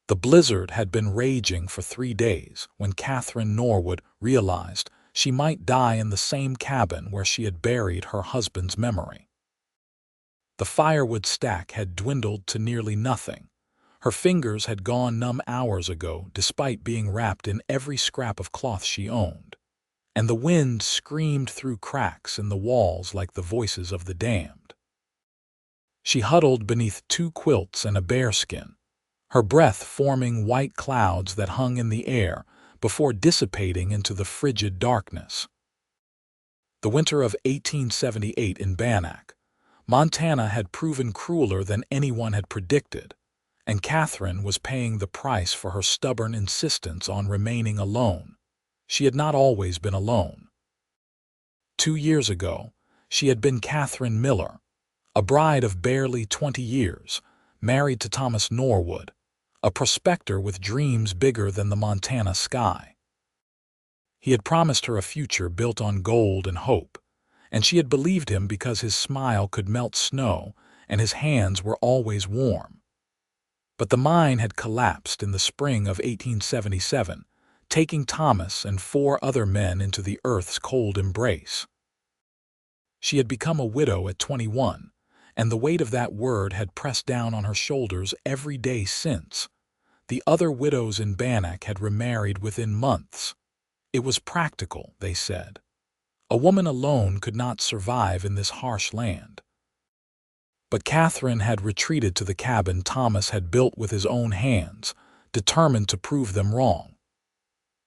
The blizzard had been raging for 3 days when Katherine Norwood realized she might die in the same cabin where she had buried her husband's memory. The firewood stack had dwindled to nearly nothing. Her fingers had gone numb hours ago despite being wrapped in every scrap of cloth she owned, and the wind screamed through cracks in the walls like the voices of the damned. She huddled beneath 2 quilts and a bearskin, her breath forming white clouds that hung in the air before dissipating into the frigid darkness. The winter of 1878 in Bannack, Montana had proven crueler than anyone had predicted, and Katherine was paying the price for her stubborn insistence on remaining alone. She had not always been alone. 2 years ago, she had been Katherine Miller, a bride of barely 20 years, married to Thomas Norwood, a prospector with dreams bigger than the Montana sky. He had promised her a future built on gold and hope, and she had believed him because his smile could melt snow and his hands were always warm. But the mine had collapsed in the spring of 1877, taking Thomas and 4 other men into the earth's cold embrace. She had become a widow at 21, and the weight of that word had pressed down on her shoulders every day since. The other widows in Bannack had remarried within months. It was practical, they said. A woman alone could not survive in this harsh land. But Katherine had retreated to the cabin Thomas had built with his own hands, determined to prove them wrong.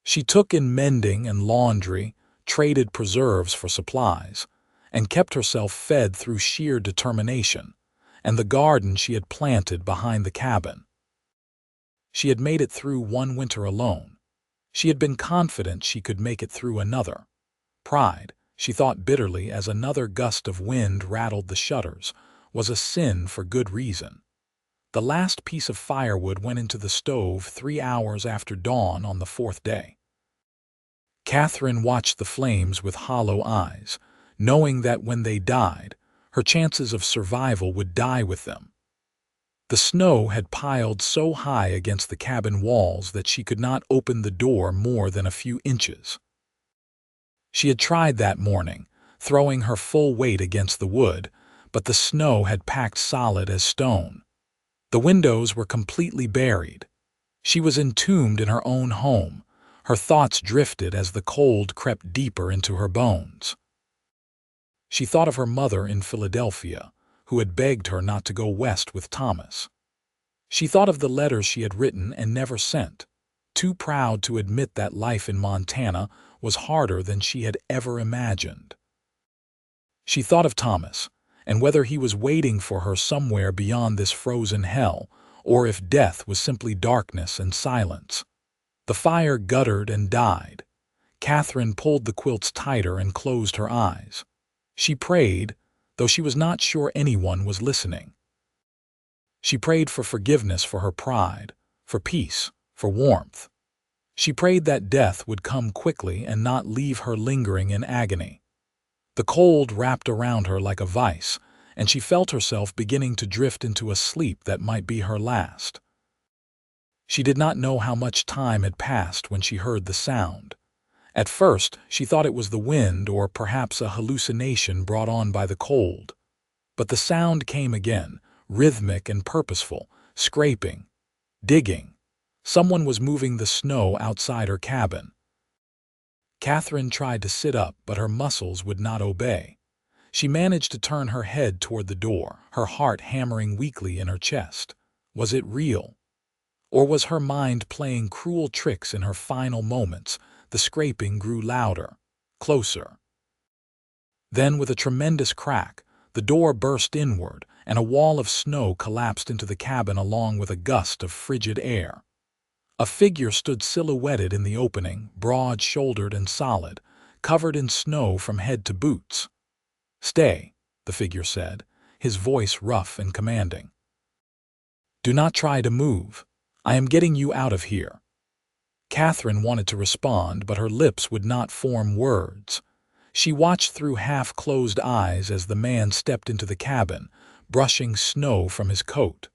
She took in mending and laundry, traded preserves for supplies, and kept herself fed through sheer determination, and the garden she had planted behind the cabin. She had made it through one winter alone. She had been confident she could make it through another. Pride, she thought bitterly as another gust of wind rattled the shutters, was a sin for good reason. The last piece of firewood went into the stove 3 hours after dawn on the 4th day. Katherine watched the flames with hollow eyes, knowing that when they died, her chances of survival would die with them. The snow had piled so high against the cabin walls that she could not open the door more than a few inches. She had tried that morning, throwing her full weight against the wood, but the snow had packed solid as stone. The windows were completely buried. She was entombed in her own home. Her thoughts drifted as the cold crept deeper into her bones. She thought of her mother in Philadelphia, who had begged her not to go west with Thomas. She thought of the letters she had written and never sent, too proud to admit that life in Montana was harder than she had ever imagined. She thought of Thomas, and whether he was waiting for her somewhere beyond this frozen hell, or if death was simply darkness and silence. The fire guttered and died. Katherine pulled the quilts tighter and closed her eyes. She prayed, though she was not sure anyone was listening. She prayed for forgiveness for her pride, for peace, for warmth. She prayed that death would come quickly and not leave her lingering in agony. The cold wrapped around her like a vice, and she felt herself beginning to drift into a sleep that might be her last. She did not know how much time had passed when she heard the sound. At first, she thought it was the wind or perhaps a hallucination brought on by the cold. But the sound came again, rhythmic and purposeful, scraping, digging. Someone was moving the snow outside her cabin. Katherine tried to sit up, but her muscles would not obey. She managed to turn her head toward the door, her heart hammering weakly in her chest. Was it real? Or was her mind playing cruel tricks in her final moments? The scraping grew louder, closer. Then, with a tremendous crack, the door burst inward, and a wall of snow collapsed into the cabin along with a gust of frigid air. A figure stood silhouetted in the opening, broad-shouldered and solid, covered in snow from head to boots. "Stay," the figure said, his voice rough and commanding. "Do not try to move. I am getting you out of here." Katherine wanted to respond, but her lips would not form words. She watched through half-closed eyes as the man stepped into the cabin, brushing snow from his coat.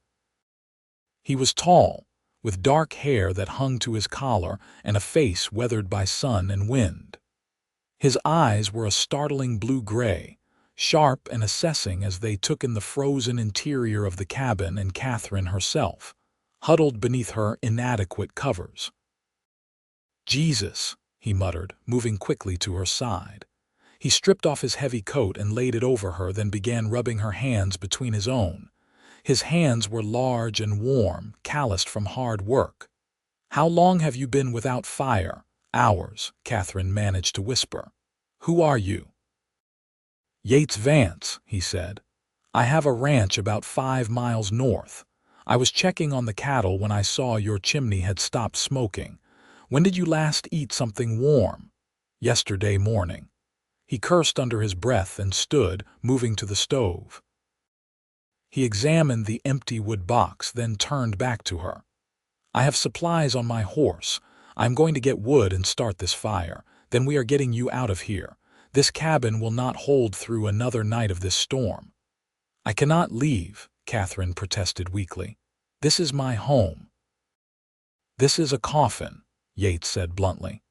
He was tall, with dark hair that hung to his collar and a face weathered by sun and wind. His eyes were a startling blue-gray, sharp and assessing as they took in the frozen interior of the cabin and Katherine herself, huddled beneath her inadequate covers. "Jesus," he muttered, moving quickly to her side. He stripped off his heavy coat and laid it over her, then began rubbing her hands between his own. His hands were large and warm, calloused from hard work. "How long have you been without fire?" "Hours," Katherine managed to whisper. "Who are you?" "Yates Vance," he said. "I have a ranch about 5 miles north. I was checking on the cattle when I saw your chimney had stopped smoking. When did you last eat something warm?" "Yesterday morning." He cursed under his breath and stood, moving to the stove. He examined the empty wood box, then turned back to her. "I have supplies on my horse. I'm going to get wood and start this fire. Then we are getting you out of here. This cabin will not hold through another night of this storm." "I cannot leave," Katherine protested weakly. "This is my home." "This is a coffin," Yates said bluntly.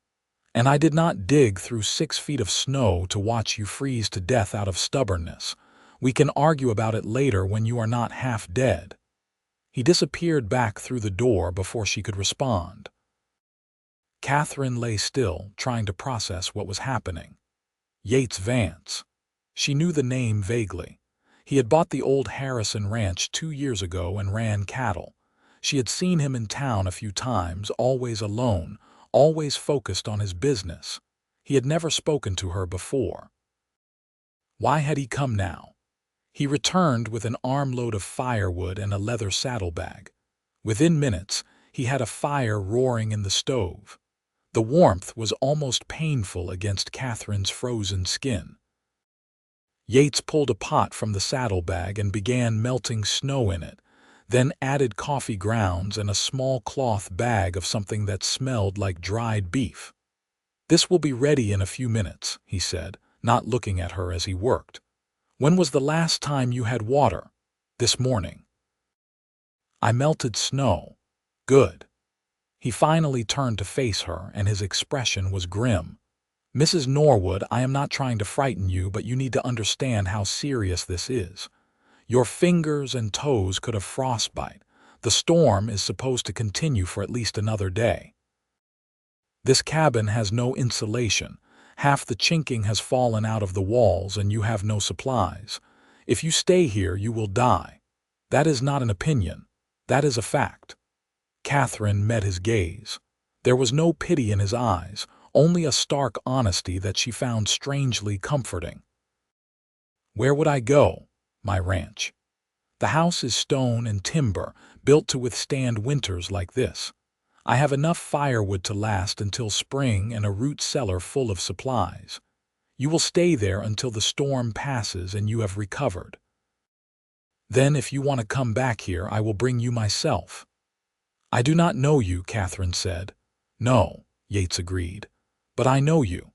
"And I did not dig through 6 feet of snow to watch you freeze to death out of stubbornness. We can argue about it later when you are not half dead." He disappeared back through the door before she could respond. Katherine lay still, trying to process what was happening. Yates Vance. She knew the name vaguely. He had bought the old Harrison ranch 2 years ago and ran cattle. She had seen him in town a few times, always alone, always focused on his business. He had never spoken to her before. Why had he come now? He returned with an armload of firewood and a leather saddlebag. Within minutes, he had a fire roaring in the stove. The warmth was almost painful against Katherine's frozen skin. Yates pulled a pot from the saddlebag and began melting snow in it, then added coffee grounds and a small cloth bag of something that smelled like dried beef. "This will be ready in a few minutes," he said, not looking at her as he worked. "When was the last time you had water?" "This morning." "I melted snow." "Good." He finally turned to face her, and his expression was grim. "Mrs. Norwood, I am not trying to frighten you, but you need to understand how serious this is. Your fingers and toes could have frostbite. The storm is supposed to continue for at least another day. This cabin has no insulation. Half the chinking has fallen out of the walls and you have no supplies. If you stay here, you will die. That is not an opinion. That is a fact." Katherine met his gaze. There was no pity in his eyes, only a stark honesty that she found strangely comforting. "Where would I go?" "My ranch. The house is stone and timber, built to withstand winters like this. I have enough firewood to last until spring and a root cellar full of supplies. You will stay there until the storm passes and you have recovered. Then if you want to come back here, I will bring you myself." "I do not know you," Katherine said. "No," Yates agreed. "But I know you.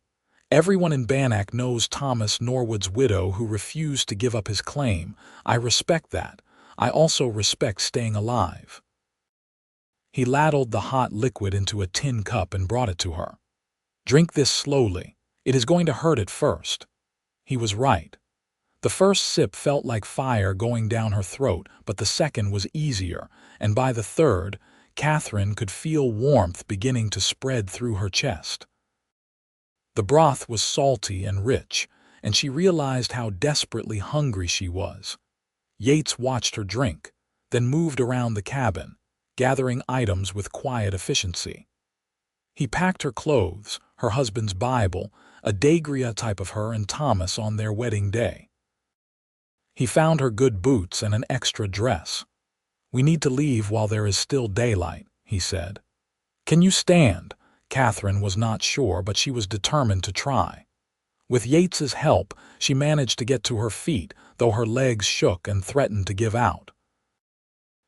Everyone in Bannack knows Thomas Norwood's widow who refused to give up his claim. I respect that. I also respect staying alive." He ladled the hot liquid into a tin cup and brought it to her. "Drink this slowly. It is going to hurt at first." He was right. The first sip felt like fire going down her throat, but the second was easier, and by the third, Katherine could feel warmth beginning to spread through her chest. The broth was salty and rich, and she realized how desperately hungry she was. Yates watched her drink, then moved around the cabin, gathering items with quiet efficiency. He packed her clothes, her husband's Bible, a daguerreotype of her and Thomas on their wedding day. He found her good boots and an extra dress. "We need to leave while there is still daylight," he said. "Can you stand?" Katherine was not sure, but she was determined to try. With Yates's help, she managed to get to her feet, though her legs shook and threatened to give out.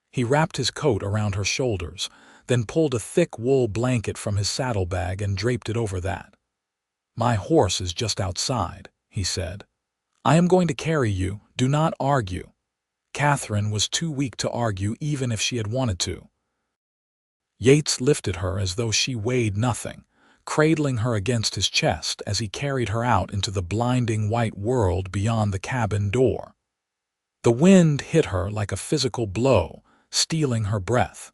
He wrapped his coat around her shoulders, then pulled a thick wool blanket from his saddlebag and draped it over that. "My horse is just outside," he said. "I am going to carry you. Do not argue." Katherine was too weak to argue even if she had wanted to. Yates lifted her as though she weighed nothing, cradling her against his chest as he carried her out into the blinding white world beyond the cabin door. The wind hit her like a physical blow, stealing her breath.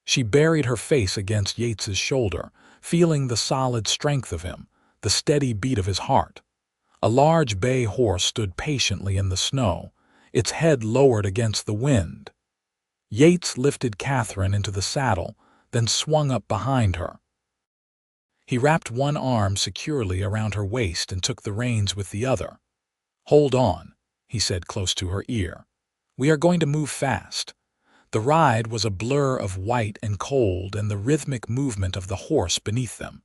She buried her face against Yates's shoulder, feeling the solid strength of him, the steady beat of his heart. A large bay horse stood patiently in the snow, its head lowered against the wind. Yates lifted Katherine into the saddle, then swung up behind her. He wrapped one arm securely around her waist and took the reins with the other. "Hold on," he said close to her ear. "We are going to move fast." The ride was a blur of white and cold and the rhythmic movement of the horse beneath them.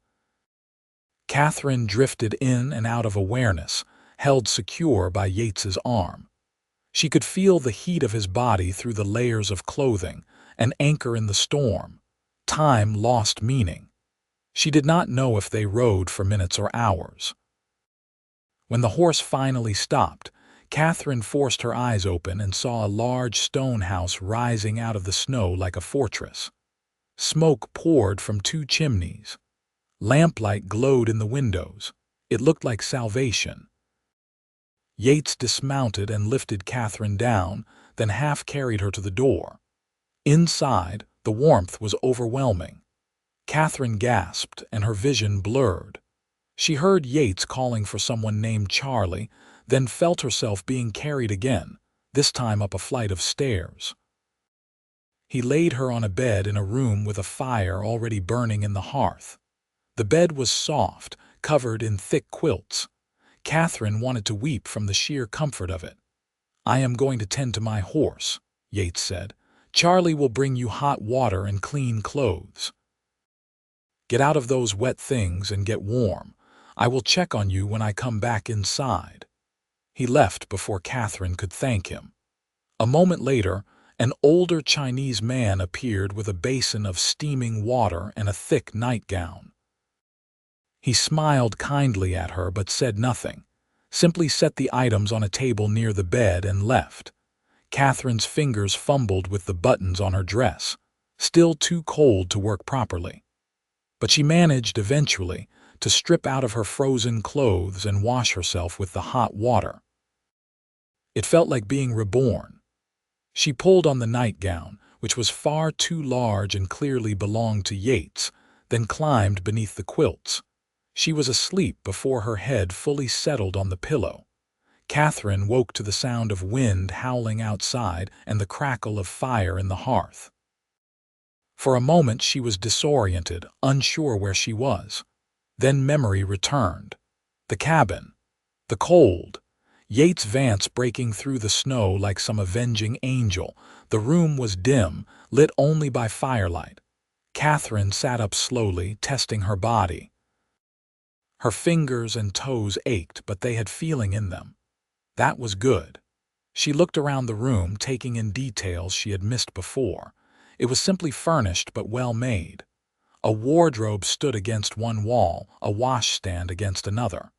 Katherine drifted in and out of awareness, held secure by Yates's arm. She could feel the heat of his body through the layers of clothing, an anchor in the storm. Time lost meaning. She did not know if they rode for minutes or hours. When the horse finally stopped, Katherine forced her eyes open and saw a large stone house rising out of the snow like a fortress. Smoke poured from two chimneys. Lamplight glowed in the windows. It looked like salvation. Yates dismounted and lifted Katherine down, then half-carried her to the door. Inside, the warmth was overwhelming. Katherine gasped, and her vision blurred. She heard Yates calling for someone named Charlie, then felt herself being carried again, this time up a flight of stairs. He laid her on a bed in a room with a fire already burning in the hearth. The bed was soft, covered in thick quilts. Katherine wanted to weep from the sheer comfort of it. "I am going to tend to my horse," Yates said. "Charlie will bring you hot water and clean clothes. Get out of those wet things and get warm. I will check on you when I come back inside." He left before Katherine could thank him. A moment later, an older Chinese man appeared with a basin of steaming water and a thick nightgown. He smiled kindly at her but said nothing, simply set the items on a table near the bed and left. Katherine's fingers fumbled with the buttons on her dress, still too cold to work properly. But she managed eventually to strip out of her frozen clothes and wash herself with the hot water. It felt like being reborn. She pulled on the nightgown, which was far too large and clearly belonged to Yates, then climbed beneath the quilts. She was asleep before her head fully settled on the pillow. Katherine woke to the sound of wind howling outside and the crackle of fire in the hearth. For a moment she was disoriented, unsure where she was. Then memory returned. The cabin. The cold. Yates Vance breaking through the snow like some avenging angel. The room was dim, lit only by firelight. Katherine sat up slowly, testing her body. Her fingers and toes ached, but they had feeling in them. That was good. She looked around the room, taking in details she had missed before. It was simply furnished but well made. A wardrobe stood against one wall, a washstand against another.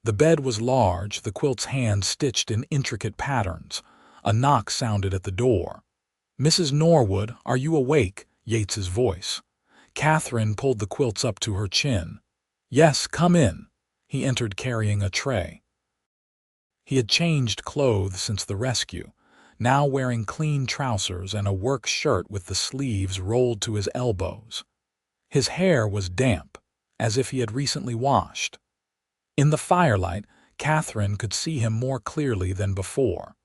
The bed was large, the quilt's hands stitched in intricate patterns. A knock sounded at the door. "Mrs. Norwood, are you awake?" Yates's voice. Katherine pulled the quilts up to her chin. "Yes, come in." He entered carrying a tray. He had changed clothes since the rescue, now wearing clean trousers and a work shirt with the sleeves rolled to his elbows. His hair was damp, as if he had recently washed. In the firelight, Katherine could see him more clearly than before.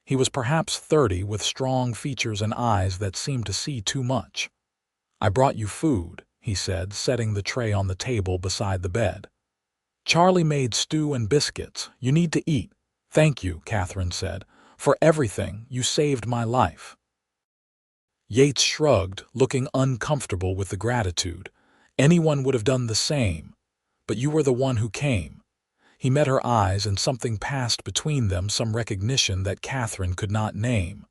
He was perhaps 30, with strong features and eyes that seemed to see too much. "I brought you food," he said, setting the tray on the table beside the bed. "Charlie made stew and biscuits. You need to eat." "Thank you," Katherine said, "for everything. You saved my life." Yates shrugged, looking uncomfortable with the gratitude. "Anyone would have done the same. But you were the one who came." He met her eyes and something passed between them, some recognition that Katherine could not name.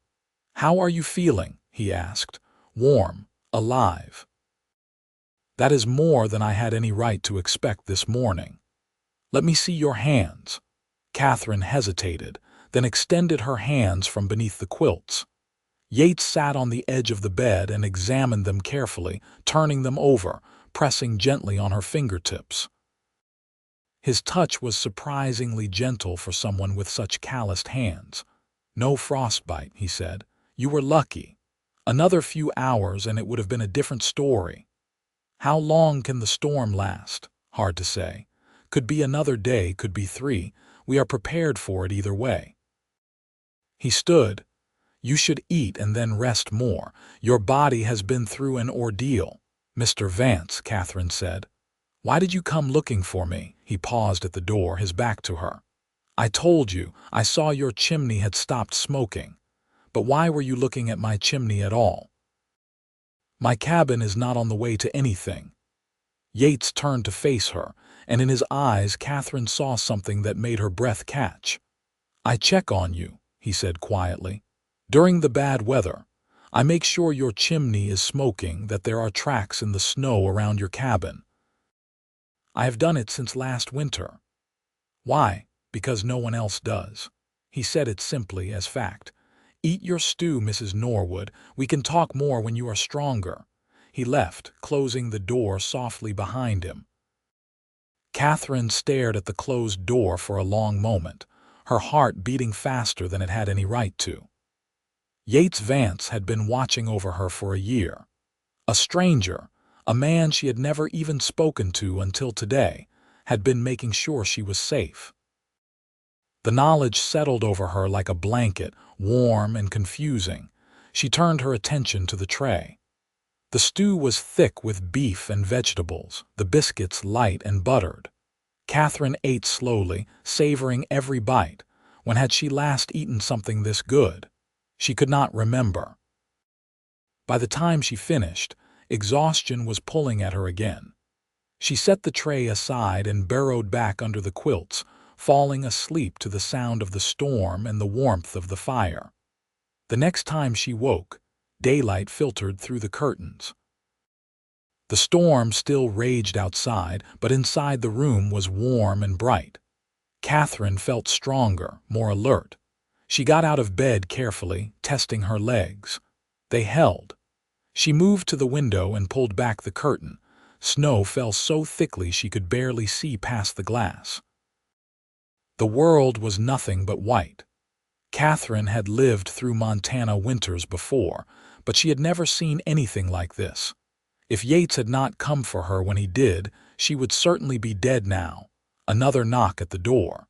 "How are you feeling?" he asked. "Warm, alive." "That is more than I had any right to expect this morning." "Let me see your hands." Katherine hesitated, then extended her hands from beneath the quilts. Yates sat on the edge of the bed and examined them carefully, turning them over, pressing gently on her fingertips. His touch was surprisingly gentle for someone with such calloused hands. "No frostbite," he said. "You were lucky. Another few hours and it would have been a different story. How long can the storm last? Hard to say. Could be another day, could be 3. We are prepared for it either way." He stood. "You should eat and then rest more. Your body has been through an ordeal." "Mr. Vance," Katherine said. "Why did you come looking for me?" He paused at the door, his back to her. "I told you, I saw your chimney had stopped smoking. But why were you looking at my chimney at all?" "My cabin is not on the way to anything." Yates turned to face her, and in his eyes Katherine saw something that made her breath catch. "I check on you," he said quietly. "During the bad weather, I make sure your chimney is smoking, that there are tracks in the snow around your cabin. I have done it since last winter." "Why?" "Because no one else does." He said it simply as fact. "Eat your stew, Mrs. Norwood. We can talk more when you are stronger." He left, closing the door softly behind him. Katherine stared at the closed door for a long moment, her heart beating faster than it had any right to. Yates Vance had been watching over her for a year. A stranger, a man she had never even spoken to until today, had been making sure she was safe. The knowledge settled over her like a blanket, warm and confusing. She turned her attention to the tray. The stew was thick with beef and vegetables, the biscuits light and buttered. Katherine ate slowly, savoring every bite. When had she last eaten something this good? She could not remember. By the time she finished, exhaustion was pulling at her again. She set the tray aside and burrowed back under the quilts, falling asleep to the sound of the storm and the warmth of the fire. The next time she woke, daylight filtered through the curtains. The storm still raged outside, but inside the room was warm and bright. Katherine felt stronger, more alert. She got out of bed carefully, testing her legs. They held. She moved to the window and pulled back the curtain. Snow fell so thickly she could barely see past the glass. The world was nothing but white. Katherine had lived through Montana winters before, but she had never seen anything like this. If Yates had not come for her when he did, she would certainly be dead now. Another knock at the door.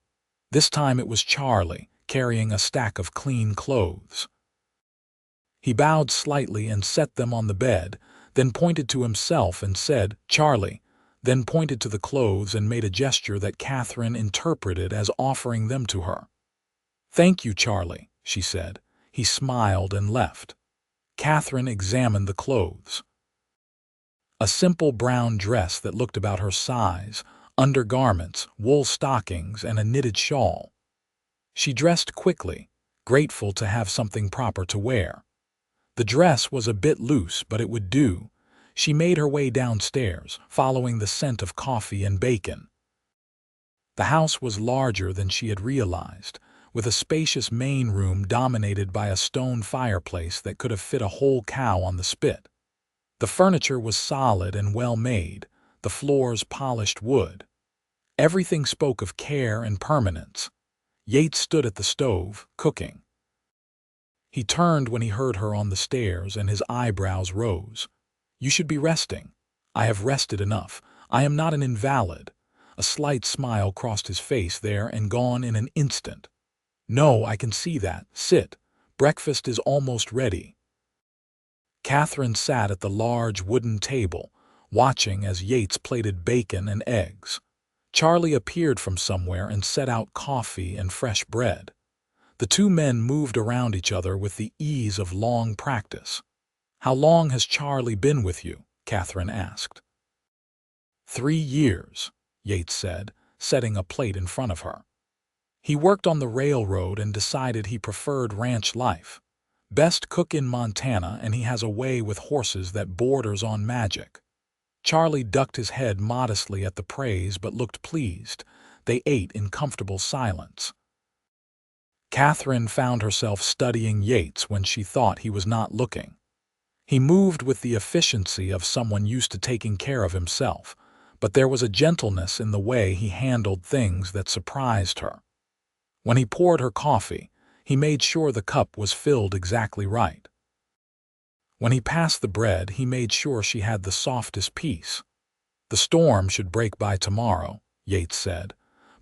This time it was Charlie, carrying a stack of clean clothes. He bowed slightly and set them on the bed, then pointed to himself and said, "Charlie," then pointed to the clothes and made a gesture that Katherine interpreted as offering them to her. "Thank you, Charlie," she said. He smiled and left. Katherine examined the clothes. A simple brown dress that looked about her size, undergarments, wool stockings, and a knitted shawl. She dressed quickly, grateful to have something proper to wear. The dress was a bit loose, but it would do. She made her way downstairs, following the scent of coffee and bacon. The house was larger than she had realized, with a spacious main room dominated by a stone fireplace that could have fit a whole cow on the spit. The furniture was solid and well made, the floors polished wood. Everything spoke of care and permanence. Yates stood at the stove, cooking. He turned when he heard her on the stairs and his eyebrows rose. "You should be resting." "I have rested enough. I am not an invalid." A slight smile crossed his face there and gone in an instant. "No, I can see that. Sit. Breakfast is almost ready." Katherine sat at the large wooden table, watching as Yates plated bacon and eggs. Charlie appeared from somewhere and set out coffee and fresh bread. The two men moved around each other with the ease of long practice. "How long has Charlie been with you?" Katherine asked. 3 years, Yates said, setting a plate in front of her. "He worked on the railroad and decided he preferred ranch life. Best cook in Montana, and he has a way with horses that borders on magic." Charlie ducked his head modestly at the praise but looked pleased. They ate in comfortable silence. Katherine found herself studying Yates when she thought he was not looking. He moved with the efficiency of someone used to taking care of himself, but there was a gentleness in the way he handled things that surprised her. When he poured her coffee, he made sure the cup was filled exactly right. When he passed the bread, he made sure she had the softest piece. "The storm should break by tomorrow," Yates said,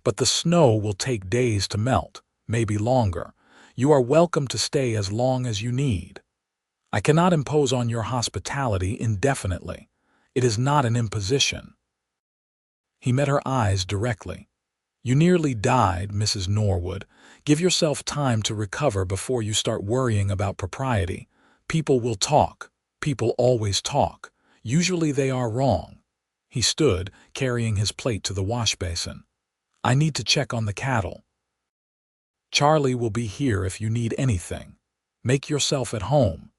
"but the snow will take days to melt, maybe longer. You are welcome to stay as long as you need. I cannot impose on your hospitality indefinitely. It is not an imposition." He met her eyes directly. "You nearly died, Mrs. Norwood. Give yourself time to recover before you start worrying about propriety. People will talk. People always talk. Usually they are wrong." He stood, carrying his plate to the wash basin. "I need to check on the cattle. Charlie will be here if you need anything. Make yourself at home."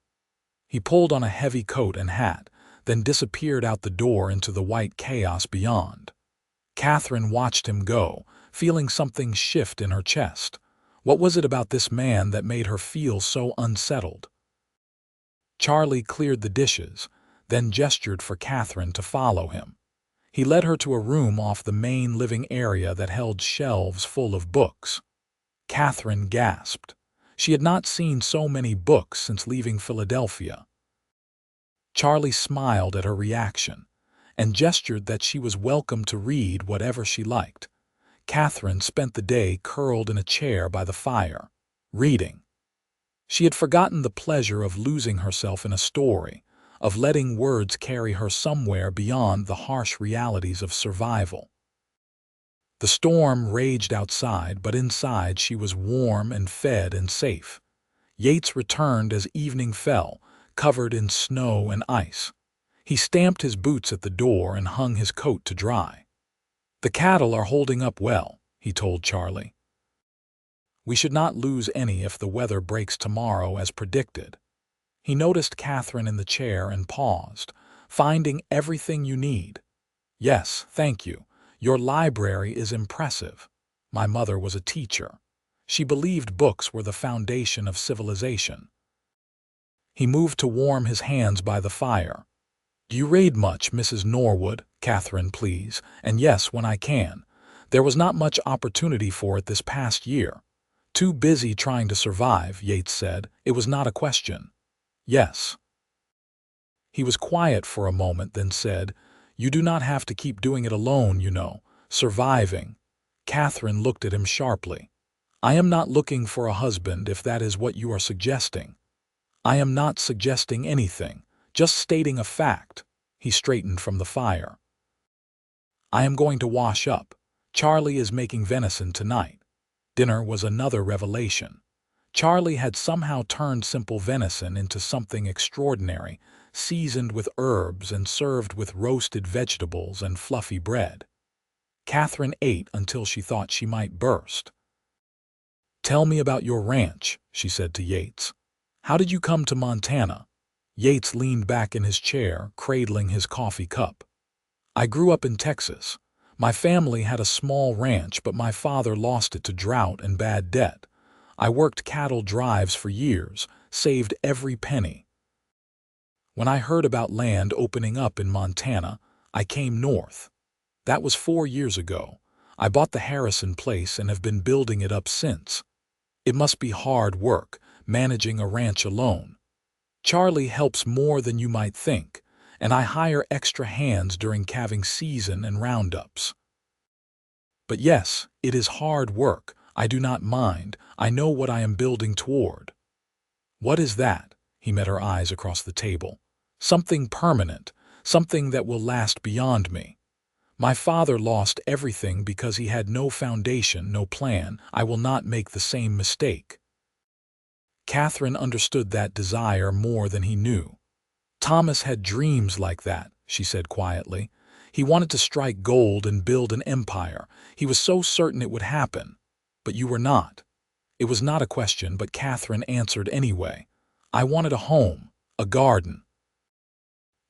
He pulled on a heavy coat and hat, then disappeared out the door into the white chaos beyond. Katherine watched him go, feeling something shift in her chest. What was it about this man that made her feel so unsettled? Charlie cleared the dishes, then gestured for Katherine to follow him. He led her to a room off the main living area that held shelves full of books. Katherine gasped. She had not seen so many books since leaving Philadelphia. Charlie smiled at her reaction and gestured that she was welcome to read whatever she liked. Katherine spent the day curled in a chair by the fire, reading. She had forgotten the pleasure of losing herself in a story, of letting words carry her somewhere beyond the harsh realities of survival. The storm raged outside, but inside she was warm and fed and safe. Yates returned as evening fell, covered in snow and ice. He stamped his boots at the door and hung his coat to dry. "The cattle are holding up well," he told Charlie. "We should not lose any if the weather breaks tomorrow as predicted." He noticed Katherine in the chair and paused, "Finding everything you need?" "Yes, thank you. Your library is impressive." My mother was a teacher. She believed books were the foundation of civilization. He moved to warm his hands by the fire. "Do you read much, Mrs. Norwood?" "Katherine, please. And yes, when I can. There was not much opportunity for it this past year. Too busy trying to survive," Yates said. "It was not a question." "Yes." He was quiet for a moment, then said, "You do not have to keep doing it alone, you know. Surviving." Katherine looked at him sharply. "I am not looking for a husband, if that is what you are suggesting." "I am not suggesting anything, just stating a fact." He straightened from the fire. "I am going to wash up. Charlie is making venison tonight." Dinner was another revelation. Charlie had somehow turned simple venison into something extraordinary, seasoned with herbs and served with roasted vegetables and fluffy bread. Katherine ate until she thought she might burst. "Tell me about your ranch," she said to Yates. "How did you come to Montana?" Yates leaned back in his chair, cradling his coffee cup. "I grew up in Texas. My family had a small ranch, but my father lost it to drought and bad debt. I worked cattle drives for years, saved every penny. When I heard about land opening up in Montana, I came north. That was 4 years ago. I bought the Harrison place and have been building it up since. It must be hard work, managing a ranch alone. Charlie helps more than you might think, and I hire extra hands during calving season and roundups. But yes, it is hard work. I do not mind. I know what I am building toward." "What is that?" He met her eyes across the table. "Something permanent, something that will last beyond me. My father lost everything because he had no foundation, no plan. I will not make the same mistake." Katherine understood that desire more than he knew. "Thomas had dreams like that," she said quietly. "He wanted to strike gold and build an empire. He was so certain it would happen. But you were not." It was not a question, but Katherine answered anyway. "I wanted a home, a garden.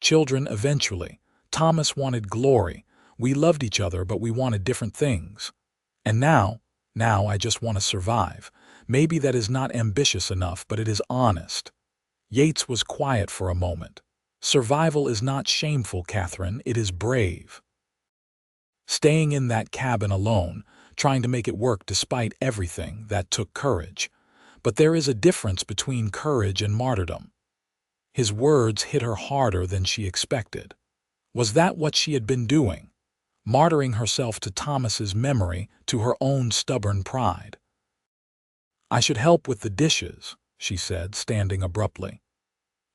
Children eventually. Thomas wanted glory. We loved each other, but we wanted different things. And now I just want to survive. Maybe that is not ambitious enough, but it is honest. Yates was quiet for a moment. Survival is not shameful, Katherine, it is brave. Staying in that cabin alone, trying to make it work despite everything, that took courage. But there is a difference between courage and martyrdom. His words hit her harder than she expected. Was that what she had been doing? Martyring herself to Thomas's memory, to her own stubborn pride. "I should help with the dishes," she said, standing abruptly.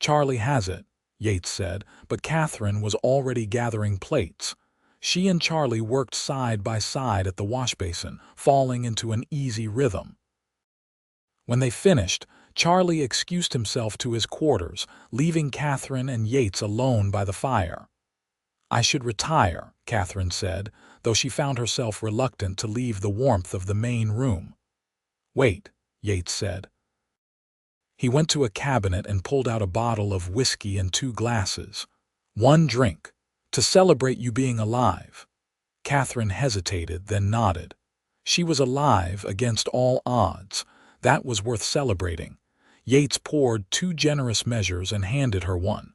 "Charlie has it," Yates said, but Katherine was already gathering plates. She and Charlie worked side by side at the washbasin, falling into an easy rhythm. When they finished, Charlie excused himself to his quarters, leaving Katherine and Yates alone by the fire. "I should retire," Katherine said, though she found herself reluctant to leave the warmth of the main room. "Wait," Yates said. He went to a cabinet and pulled out a bottle of whiskey and 2 glasses. "One drink, to celebrate you being alive." Katherine hesitated, then nodded. She was alive against all odds. That was worth celebrating. Yates poured 2 generous measures and handed her one.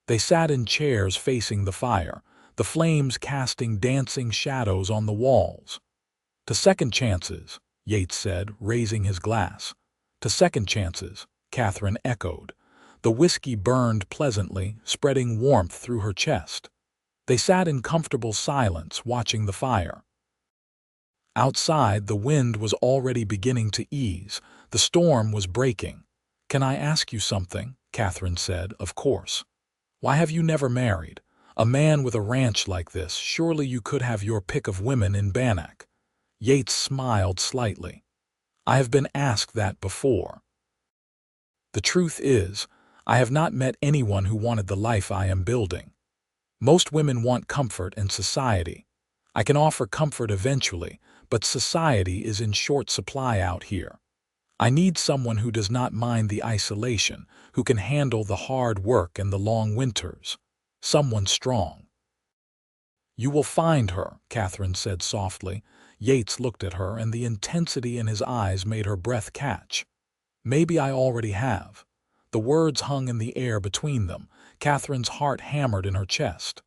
They sat in chairs facing the fire, the flames casting dancing shadows on the walls. "To second chances," Yates said, raising his glass. "To second chances," Katherine echoed. The whiskey burned pleasantly, spreading warmth through her chest. They sat in comfortable silence, watching the fire. Outside, the wind was already beginning to ease. The storm was breaking. "Can I ask you something?" Katherine said. "Of course. Why have you never married? A man with a ranch like this, surely you could have your pick of women in Bannack." Yates smiled slightly. "I have been asked that before. The truth is, I have not met anyone who wanted the life I am building. Most women want comfort and society. I can offer comfort eventually, but society is in short supply out here. I need someone who does not mind the isolation, who can handle the hard work and the long winters. Someone strong." "You will find her," Katherine said softly. Yates looked at her, and the intensity in his eyes made her breath catch. "Maybe I already have." The words hung in the air between them. Katherine's heart hammered in her chest.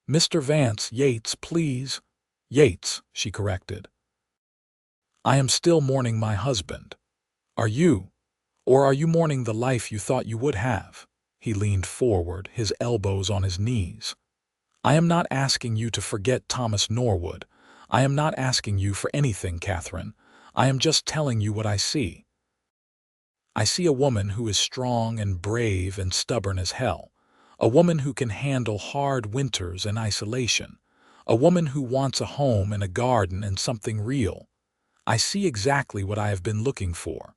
"Mr. Vance, Yates, please." "Yates," she corrected. "I am still mourning my husband. Are you? Or are you mourning the life you thought you would have?" He leaned forward, his elbows on his knees. "I am not asking you to forget Thomas Norwood. I am not asking you for anything, Katherine. I am just telling you what I see. I see a woman who is strong and brave and stubborn as hell. A woman who can handle hard winters and isolation. A woman who wants a home and a garden and something real. I see exactly what I have been looking for."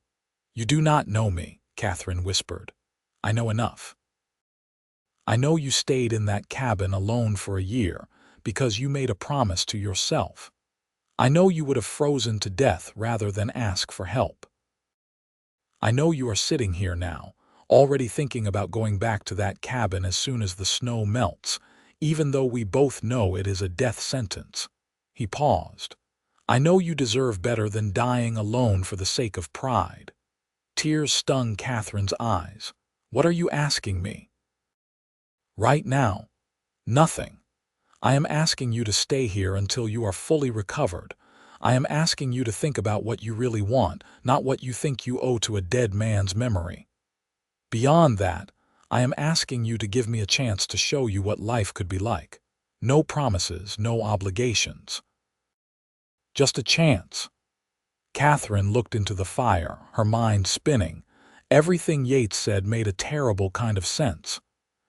"You do not know me," Katherine whispered. "I know enough. I know you stayed in that cabin alone for a year because you made a promise to yourself. I know you would have frozen to death rather than ask for help. I know you are sitting here now, already thinking about going back to that cabin as soon as the snow melts, even though we both know it is a death sentence." He paused. "I know you deserve better than dying alone for the sake of pride." Tears stung Katherine's eyes. "What are you asking me?" "Right now, nothing. I am asking you to stay here until you are fully recovered. I am asking you to think about what you really want, not what you think you owe to a dead man's memory. Beyond that, I am asking you to give me a chance to show you what life could be like. No promises, no obligations. Just a chance." Katherine looked into the fire, her mind spinning. Everything Yates said made a terrible kind of sense.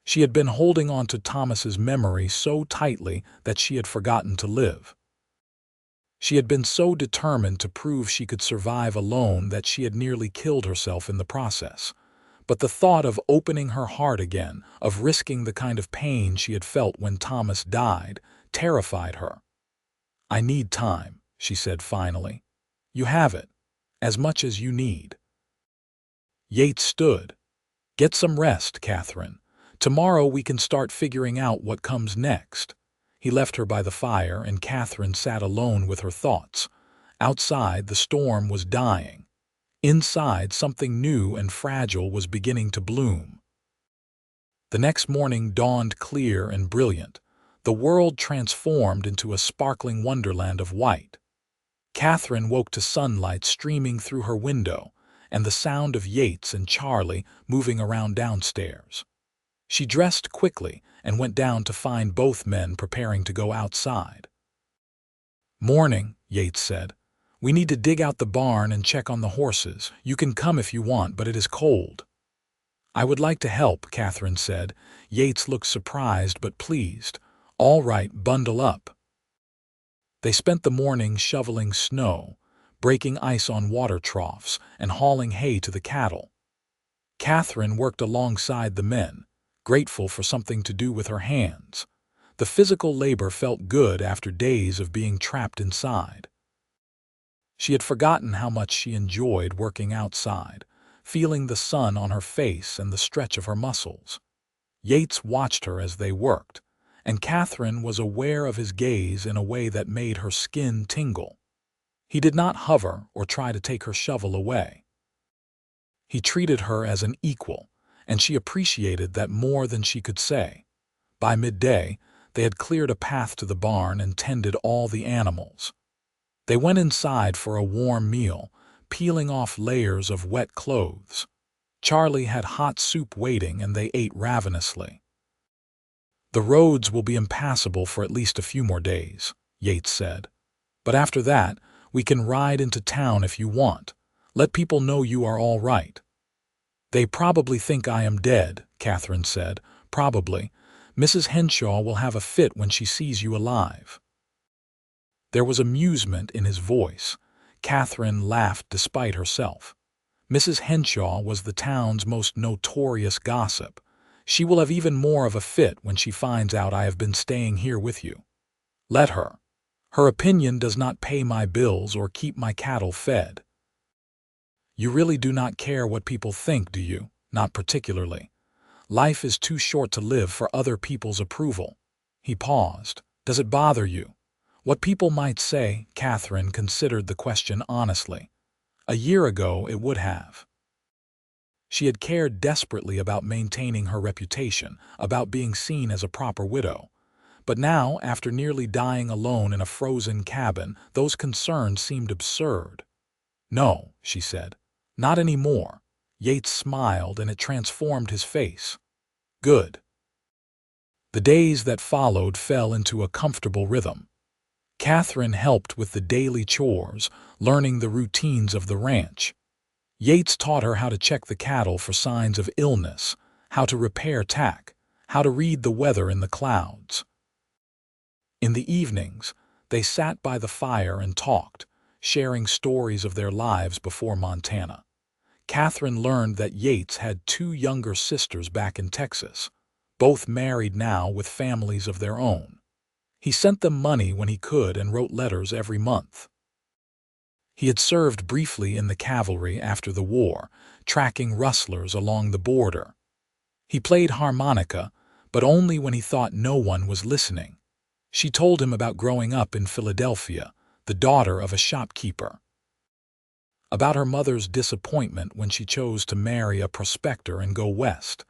She had been holding on to Thomas's memory so tightly that she had forgotten to live. She had been so determined to prove she could survive alone that she had nearly killed herself in the process. But the thought of opening her heart again, of risking the kind of pain she had felt when Thomas died, terrified her. "I need time," she said finally. "You have it, as much as you need." Yates stood. "Get some rest, Katherine. Tomorrow we can start figuring out what comes next." He left her by the fire, and Katherine sat alone with her thoughts. Outside, the storm was dying. Inside, something new and fragile was beginning to bloom. The next morning dawned clear and brilliant, the world transformed into a sparkling wonderland of white. Katherine woke to sunlight streaming through her window and the sound of Yates and Charlie moving around downstairs. She dressed quickly and went down to find both men preparing to go outside. "Morning," Yates said. "We need to dig out the barn and check on the horses. You can come if you want, but it is cold." "I would like to help," Katherine said. Yates looked surprised but pleased. "All right, bundle up." They spent the morning shoveling snow, breaking ice on water troughs, and hauling hay to the cattle. Katherine worked alongside the men, grateful for something to do with her hands. The physical labor felt good after days of being trapped inside. She had forgotten how much she enjoyed working outside, feeling the sun on her face and the stretch of her muscles. Yates watched her as they worked, and Katherine was aware of his gaze in a way that made her skin tingle. He did not hover or try to take her shovel away. He treated her as an equal, and she appreciated that more than she could say. By midday, they had cleared a path to the barn and tended all the animals. They went inside for a warm meal, peeling off layers of wet clothes. Charlie had hot soup waiting and they ate ravenously. "The roads will be impassable for at least a few more days," Yates said. "But after that, we can ride into town if you want. Let people know you are all right." "They probably think I am dead," Katherine said. "Probably. Mrs. Henshaw will have a fit when she sees you alive." There was amusement in his voice. Katherine laughed despite herself. Mrs. Henshaw was the town's most notorious gossip. "She will have even more of a fit when she finds out I have been staying here with you." "Let her. Her opinion does not pay my bills or keep my cattle fed." "You really do not care what people think, do you?" "Not particularly. Life is too short to live for other people's approval." He paused. "Does it bother you? What people might say?" Katherine considered the question honestly. A year ago it would have. She had cared desperately about maintaining her reputation, about being seen as a proper widow. But now, after nearly dying alone in a frozen cabin, those concerns seemed absurd. "No," she said. "Not anymore." Yates smiled and it transformed his face. "Good." The days that followed fell into a comfortable rhythm. Katherine helped with the daily chores, learning the routines of the ranch. Yates taught her how to check the cattle for signs of illness, how to repair tack, how to read the weather in the clouds. In the evenings, they sat by the fire and talked, sharing stories of their lives before Montana. Katherine learned that Yates had 2 younger sisters back in Texas, both married now with families of their own. He sent them money when he could and wrote letters every month. He had served briefly in the cavalry after the war, tracking rustlers along the border. He played harmonica, but only when he thought no one was listening. She told him about growing up in Philadelphia, the daughter of a shopkeeper. About her mother's disappointment when she chose to marry a prospector and go west.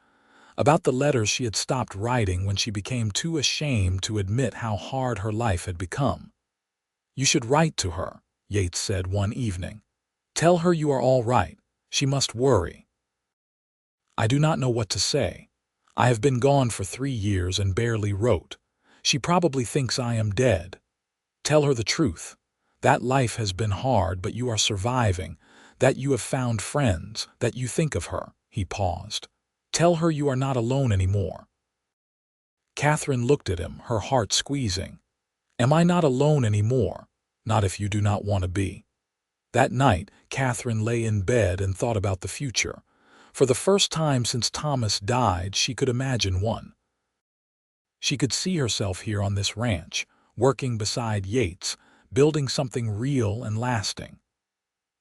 About the letters she had stopped writing when she became too ashamed to admit how hard her life had become. "You should write to her," Yates said one evening. "Tell her you are all right. She must worry." "I do not know what to say. I have been gone for 3 years and barely wrote. She probably thinks I am dead. Tell her the truth. That life has been hard, but you are surviving, that you have found friends, that you think of her." He paused. "Tell her you are not alone anymore." Katherine looked at him, her heart squeezing. "Am I not alone anymore?" "Not if you do not want to be." That night, Katherine lay in bed and thought about the future. For the first time since Thomas died, she could imagine one. She could see herself here on this ranch, working beside Yates, building something real and lasting.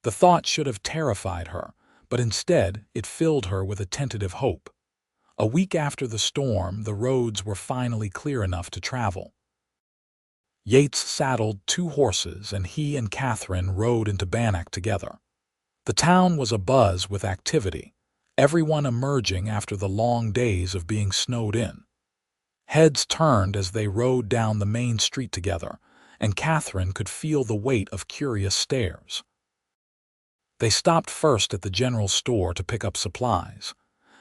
The thought should have terrified her, but instead it filled her with a tentative hope. A week after the storm, the roads were finally clear enough to travel. Yates saddled 2 horses and he and Katherine rode into Bannack together. The town was abuzz with activity, everyone emerging after the long days of being snowed in. Heads turned as they rode down the main street together, and Katherine could feel the weight of curious stares. They stopped first at the general store to pick up supplies.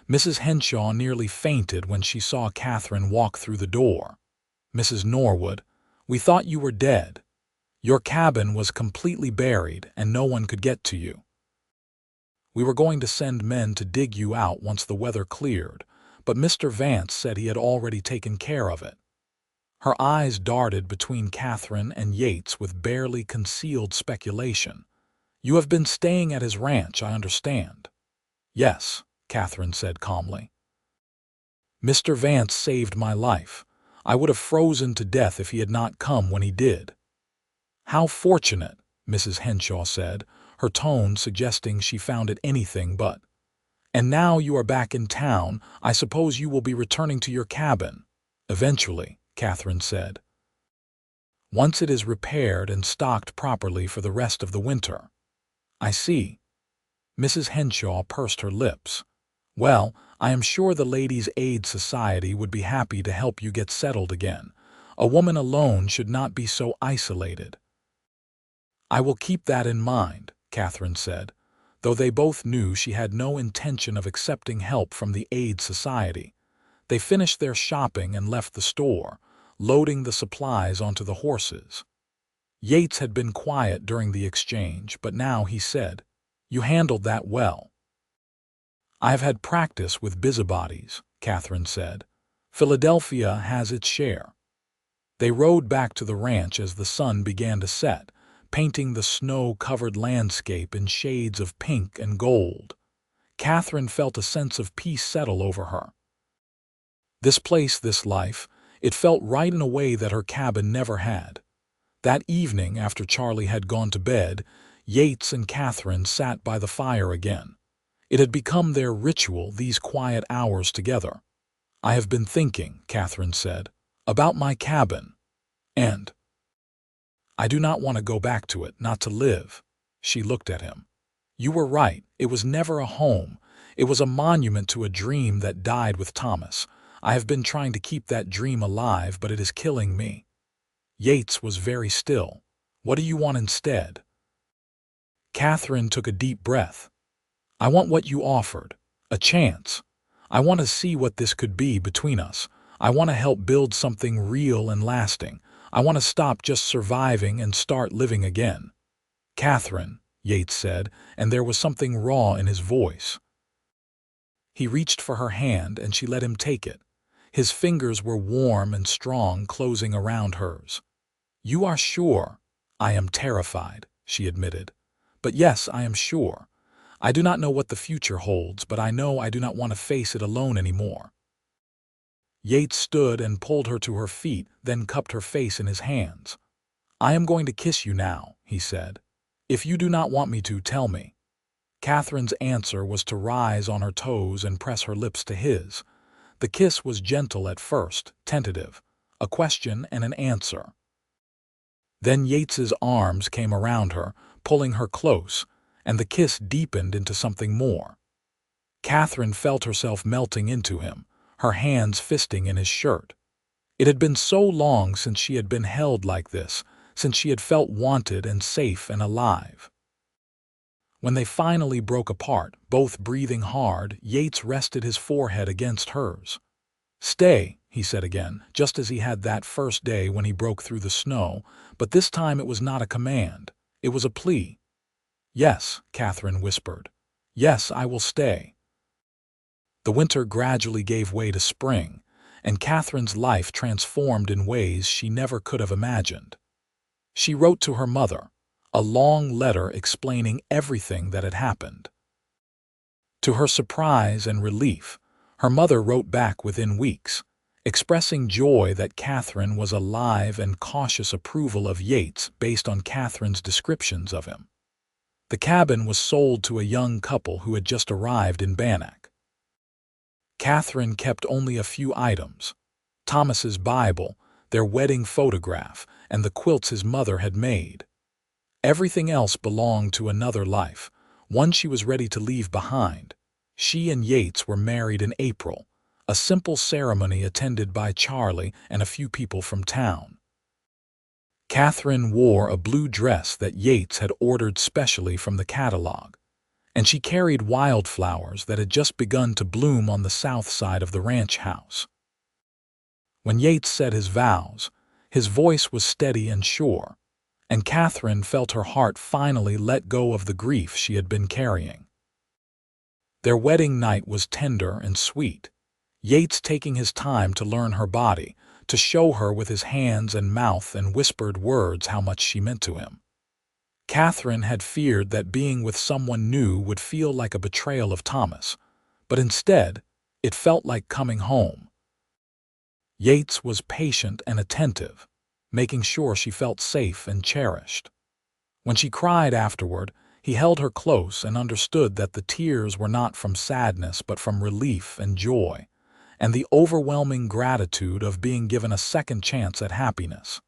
Mrs. Henshaw nearly fainted when she saw Katherine walk through the door. "Mrs. Norwood, we thought you were dead. Your cabin was completely buried and no one could get to you. We were going to send men to dig you out once the weather cleared, but Mr. Vance said he had already taken care of it." Her eyes darted between Katherine and Yates with barely concealed speculation. "You have been staying at his ranch, I understand." "Yes," Katherine said calmly. "Mr. Vance saved my life. I would have frozen to death if he had not come when he did." "How fortunate," Mrs. Henshaw said, her tone suggesting she found it anything but. "And now you are back in town, I suppose you will be returning to your cabin." "Eventually," Katherine said. "Once it is repaired and stocked properly for the rest of the winter." "I see." Mrs. Henshaw pursed her lips. "Well, I am sure the Ladies' Aid Society would be happy to help you get settled again. A woman alone should not be so isolated." "I will keep that in mind," Katherine said, though they both knew she had no intention of accepting help from the Aid Society. They finished their shopping and left the store, loading the supplies onto the horses. Yates had been quiet during the exchange, but now he said, "You handled that well." "I have had practice with busybodies," Katherine said. "Philadelphia has its share." They rode back to the ranch as the sun began to set, painting the snow-covered landscape in shades of pink and gold. Katherine felt a sense of peace settle over her. This place, this life, it felt right in a way that her cabin never had. That evening, after Charlie had gone to bed, Yates and Katherine sat by the fire again. It had become their ritual, these quiet hours together. "I have been thinking," Katherine said, "about my cabin, and I do not want to go back to it, not to live." She looked at him. "You were right. It was never a home. It was a monument to a dream that died with Thomas. I have been trying to keep that dream alive, but it is killing me." Yates was very still. "What do you want instead?" Katherine took a deep breath. "I want what you offered. A chance. I want to see what this could be between us. I want to help build something real and lasting. I want to stop just surviving and start living again." "Katherine," Yates said, and there was something raw in his voice. He reached for her hand and she let him take it. His fingers were warm and strong, closing around hers. "You are sure?" "I am terrified," she admitted. "But yes, I am sure. I do not know what the future holds, but I know I do not want to face it alone anymore." Yates stood and pulled her to her feet, then cupped her face in his hands. "I am going to kiss you now," he said. "If you do not want me to, tell me." Katherine's answer was to rise on her toes and press her lips to his. The kiss was gentle at first, tentative, a question and an answer. Then Yates's arms came around her, pulling her close, and the kiss deepened into something more. Katherine felt herself melting into him, her hands fisting in his shirt. It had been so long since she had been held like this, since she had felt wanted and safe and alive. When they finally broke apart, both breathing hard, Yates rested his forehead against hers. "Stay," he said again, just as he had that first day when he broke through the snow, but this time it was not a command. It was a plea. "Yes," Katherine whispered. "Yes, I will stay." The winter gradually gave way to spring, and Katherine's life transformed in ways she never could have imagined. She wrote to her mother, a long letter explaining everything that had happened. To her surprise and relief, her mother wrote back within weeks, expressing joy that Katherine was alive and cautious approval of Yates based on Katherine's descriptions of him. The cabin was sold to a young couple who had just arrived in Bannack. Katherine kept only a few items: Thomas's Bible, their wedding photograph, and the quilts his mother had made. Everything else belonged to another life, one she was ready to leave behind. She and Yates were married in April, a simple ceremony attended by Charlie and a few people from town. Katherine wore a blue dress that Yates had ordered specially from the catalog, and she carried wildflowers that had just begun to bloom on the south side of the ranch house. When Yates said his vows, his voice was steady and sure, and Katherine felt her heart finally let go of the grief she had been carrying. Their wedding night was tender and sweet, Yates taking his time to learn her body, to show her with his hands and mouth and whispered words how much she meant to him. Katherine had feared that being with someone new would feel like a betrayal of Thomas, but instead, it felt like coming home. Yates was patient and attentive, making sure she felt safe and cherished. When she cried afterward, he held her close and understood that the tears were not from sadness but from relief and joy, and the overwhelming gratitude of being given a second chance at happiness.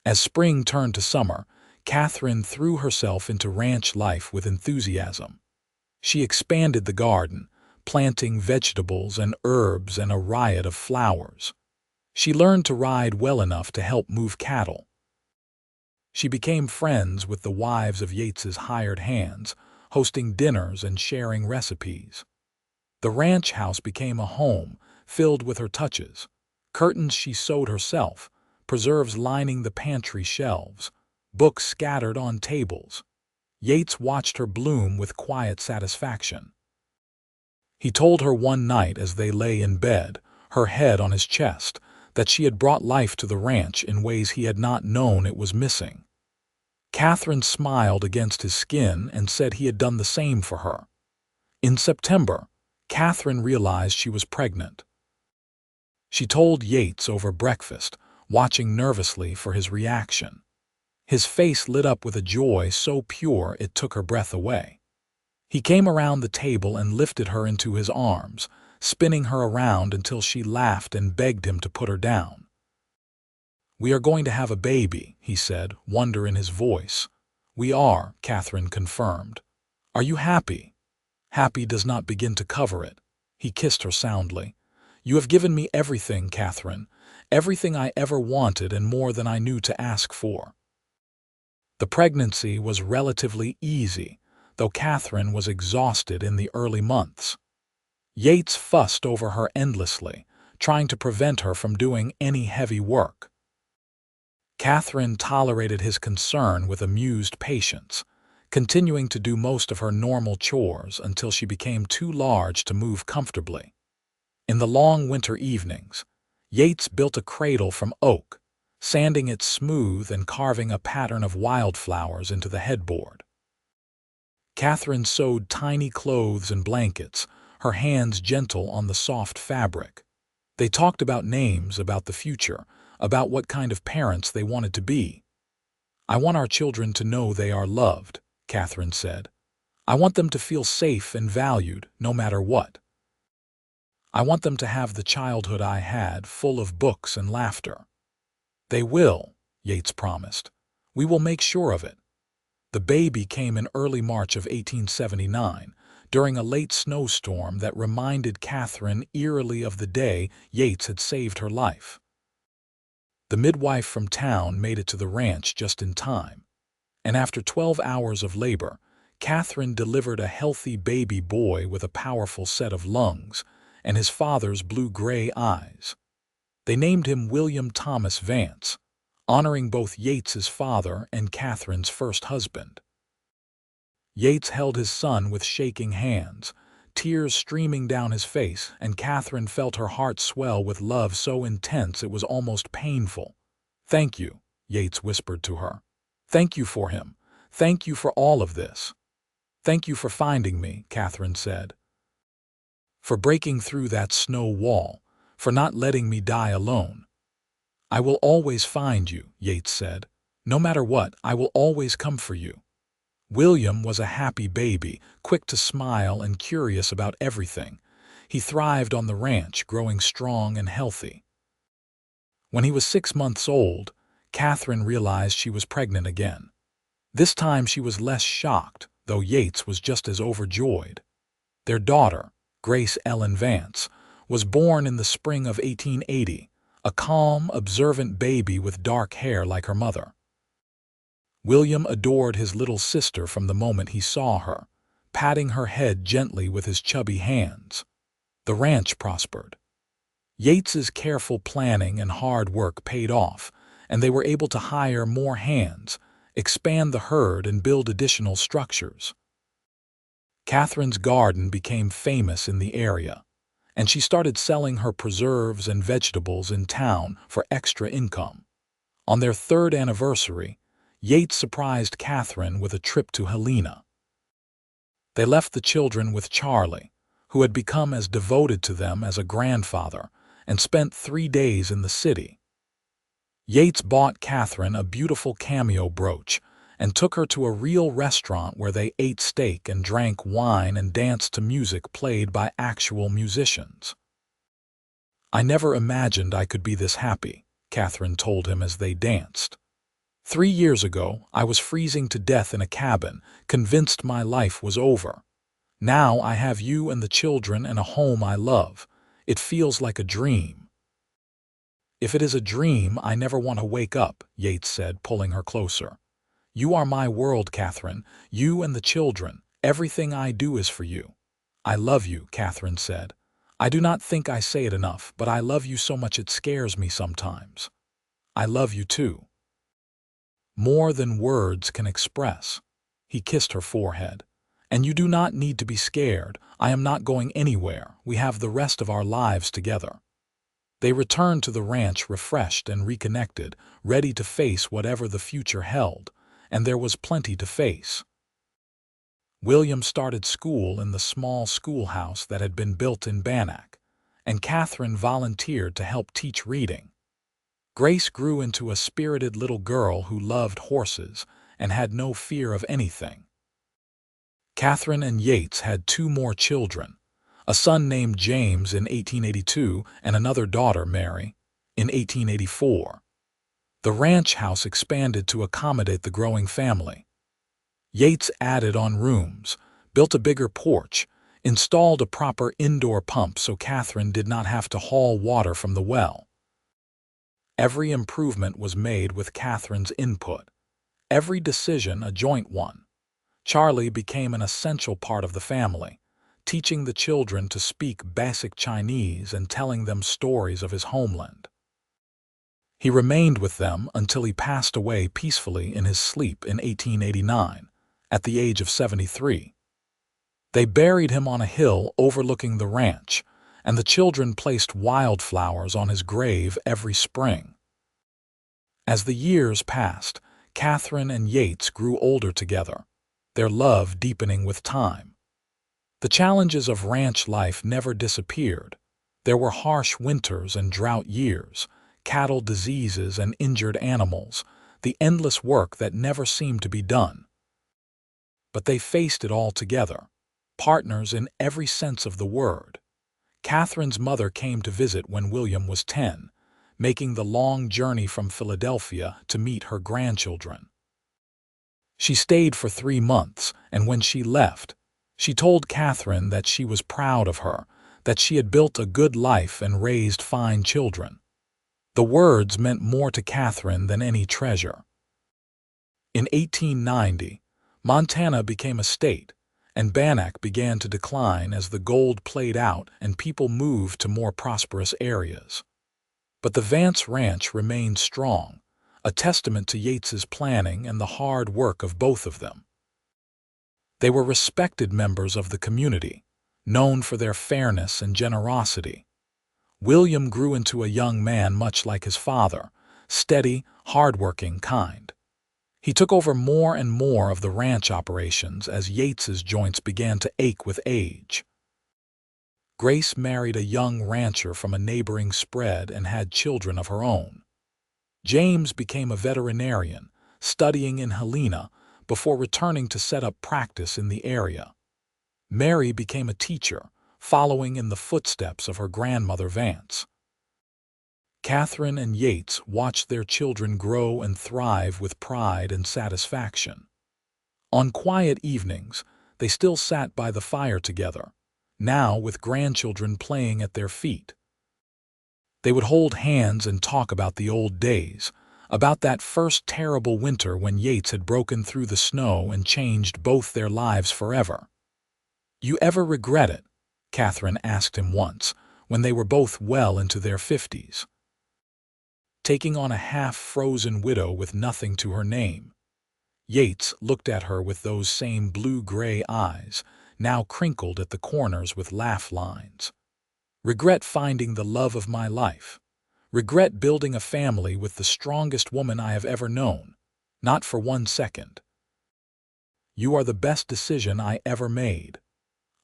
As spring turned to summer, Katherine threw herself into ranch life with enthusiasm. She expanded the garden, planting vegetables and herbs and a riot of flowers. She learned to ride well enough to help move cattle. She became friends with the wives of Yates's hired hands, hosting dinners and sharing recipes. The ranch house became a home, filled with her touches. Curtains she sewed herself, preserves lining the pantry shelves, books scattered on tables. Yates watched her bloom with quiet satisfaction. He told her one night as they lay in bed, her head on his chest, that she had brought life to the ranch in ways he had not known it was missing. Katherine smiled against his skin and said he had done the same for her. In September, Katherine realized she was pregnant. She told Yates over breakfast, watching nervously for his reaction. His face lit up with a joy so pure it took her breath away. He came around the table and lifted her into his arms, spinning her around until she laughed and begged him to put her down. "We are going to have a baby," he said, wonder in his voice. "We are," Katherine confirmed. "Are you happy?" Happy does not begin to cover it. He kissed her soundly. "You have given me everything, Katherine, everything I ever wanted and more than I knew to ask for." The pregnancy was relatively easy, though Katherine was exhausted in the early months. Yates fussed over her endlessly, trying to prevent her from doing any heavy work. Katherine tolerated his concern with amused patience, continuing to do most of her normal chores until she became too large to move comfortably. In the long winter evenings, Yates built a cradle from oak, sanding it smooth and carving a pattern of wildflowers into the headboard. Katherine sewed tiny clothes and blankets, her hands gentle on the soft fabric. They talked about names, about the future, about what kind of parents they wanted to be. "I want our children to know they are loved," Katherine said. "I want them to feel safe and valued, no matter what. I want them to have the childhood I had, full of books and laughter." "They will," Yates promised. "We will make sure of it." The baby came in early March of 1879, during a late snowstorm that reminded Katherine eerily of the day Yates had saved her life. The midwife from town made it to the ranch just in time, and after 12 hours of labor, Katherine delivered a healthy baby boy with a powerful set of lungs and his father's blue-gray eyes. They named him William Thomas Vance, honoring both Yates's father and Katherine's first husband. Yates held his son with shaking hands, tears streaming down his face, and Katherine felt her heart swell with love so intense it was almost painful. "Thank you," Yates whispered to her. "Thank you for him. Thank you for all of this." "Thank you for finding me," Katherine said. "For breaking through that snow wall, for not letting me die alone." "I will always find you," Yates said. "No matter what, I will always come for you." William was a happy baby, quick to smile and curious about everything. He thrived on the ranch, growing strong and healthy. When he was 6 months old, Katherine realized she was pregnant again. This time she was less shocked, though Yates was just as overjoyed. Their daughter, Grace Ellen Vance, was born in the spring of 1880, a calm, observant baby with dark hair like her mother. William adored his little sister from the moment he saw her, patting her head gently with his chubby hands. The ranch prospered. Yates's careful planning and hard work paid off, and they were able to hire more hands, expand the herd, and build additional structures. Catherine's garden became famous in the area, and she started selling her preserves and vegetables in town for extra income. On their third anniversary, Yates surprised Katherine with a trip to Helena. They left the children with Charlie, who had become as devoted to them as a grandfather, and spent 3 days in the city. Yates bought Katherine a beautiful cameo brooch and took her to a real restaurant where they ate steak and drank wine and danced to music played by actual musicians. "I never imagined I could be this happy," Katherine told him as they danced. "3 years ago, I was freezing to death in a cabin, convinced my life was over. Now I have you and the children and a home I love. It feels like a dream." "If it is a dream, I never want to wake up," Yates said, pulling her closer. "You are my world, Katherine, you and the children. Everything I do is for you." "I love you," Katherine said. "I do not think I say it enough, but I love you so much it scares me sometimes." "I love you too." "More than words can express." He kissed her forehead. "And you do not need to be scared. I am not going anywhere. We have the rest of our lives together." They returned to the ranch refreshed and reconnected, ready to face whatever the future held, and there was plenty to face. William started school in the small schoolhouse that had been built in Bannack, and Katherine volunteered to help teach reading. Grace grew into a spirited little girl who loved horses and had no fear of anything. Katherine and Yates had 2 more children, a son named James in 1882 and another daughter, Mary, in 1884. The ranch house expanded to accommodate the growing family. Yates added on rooms, built a bigger porch, installed a proper indoor pump so Katherine did not have to haul water from the well. Every improvement was made with Katherine's input, every decision a joint one. Charlie became an essential part of the family, teaching the children to speak basic Chinese and telling them stories of his homeland. He remained with them until he passed away peacefully in his sleep in 1889, at the age of 73. They buried him on a hill overlooking the ranch, and the children placed wildflowers on his grave every spring. As the years passed, Katherine and Yates grew older together, their love deepening with time. The challenges of ranch life never disappeared. There were harsh winters and drought years, cattle diseases and injured animals, the endless work that never seemed to be done. But they faced it all together, partners in every sense of the word. Katherine's mother came to visit when William was 10, making the long journey from Philadelphia to meet her grandchildren. She stayed for 3 months, and when she left, she told Katherine that she was proud of her, that she had built a good life and raised fine children. The words meant more to Katherine than any treasure. In 1890, Montana became a state, and Bannack began to decline as the gold played out and people moved to more prosperous areas. But the Vance Ranch remained strong, a testament to Yates's planning and the hard work of both of them. They were respected members of the community, known for their fairness and generosity. William grew into a young man much like his father, steady, hard-working, kind. He took over more and more of the ranch operations as Yates's joints began to ache with age. Grace married a young rancher from a neighboring spread and had children of her own. James became a veterinarian, studying in Helena before returning to set up practice in the area. Mary became a teacher, following in the footsteps of her grandmother Vance. Katherine and Yates watched their children grow and thrive with pride and satisfaction. On quiet evenings, they still sat by the fire together, now with grandchildren playing at their feet. They would hold hands and talk about the old days, about that first terrible winter when Yates had broken through the snow and changed both their lives forever. "You ever regret it?" Katherine asked him once, when they were both well into their 50s. Taking on a half-frozen widow with nothing to her name. Yates looked at her with those same blue-gray eyes, now crinkled at the corners with laugh lines. "Regret finding the love of my life. Regret building a family with the strongest woman I have ever known. Not for 1 second. You are the best decision I ever made."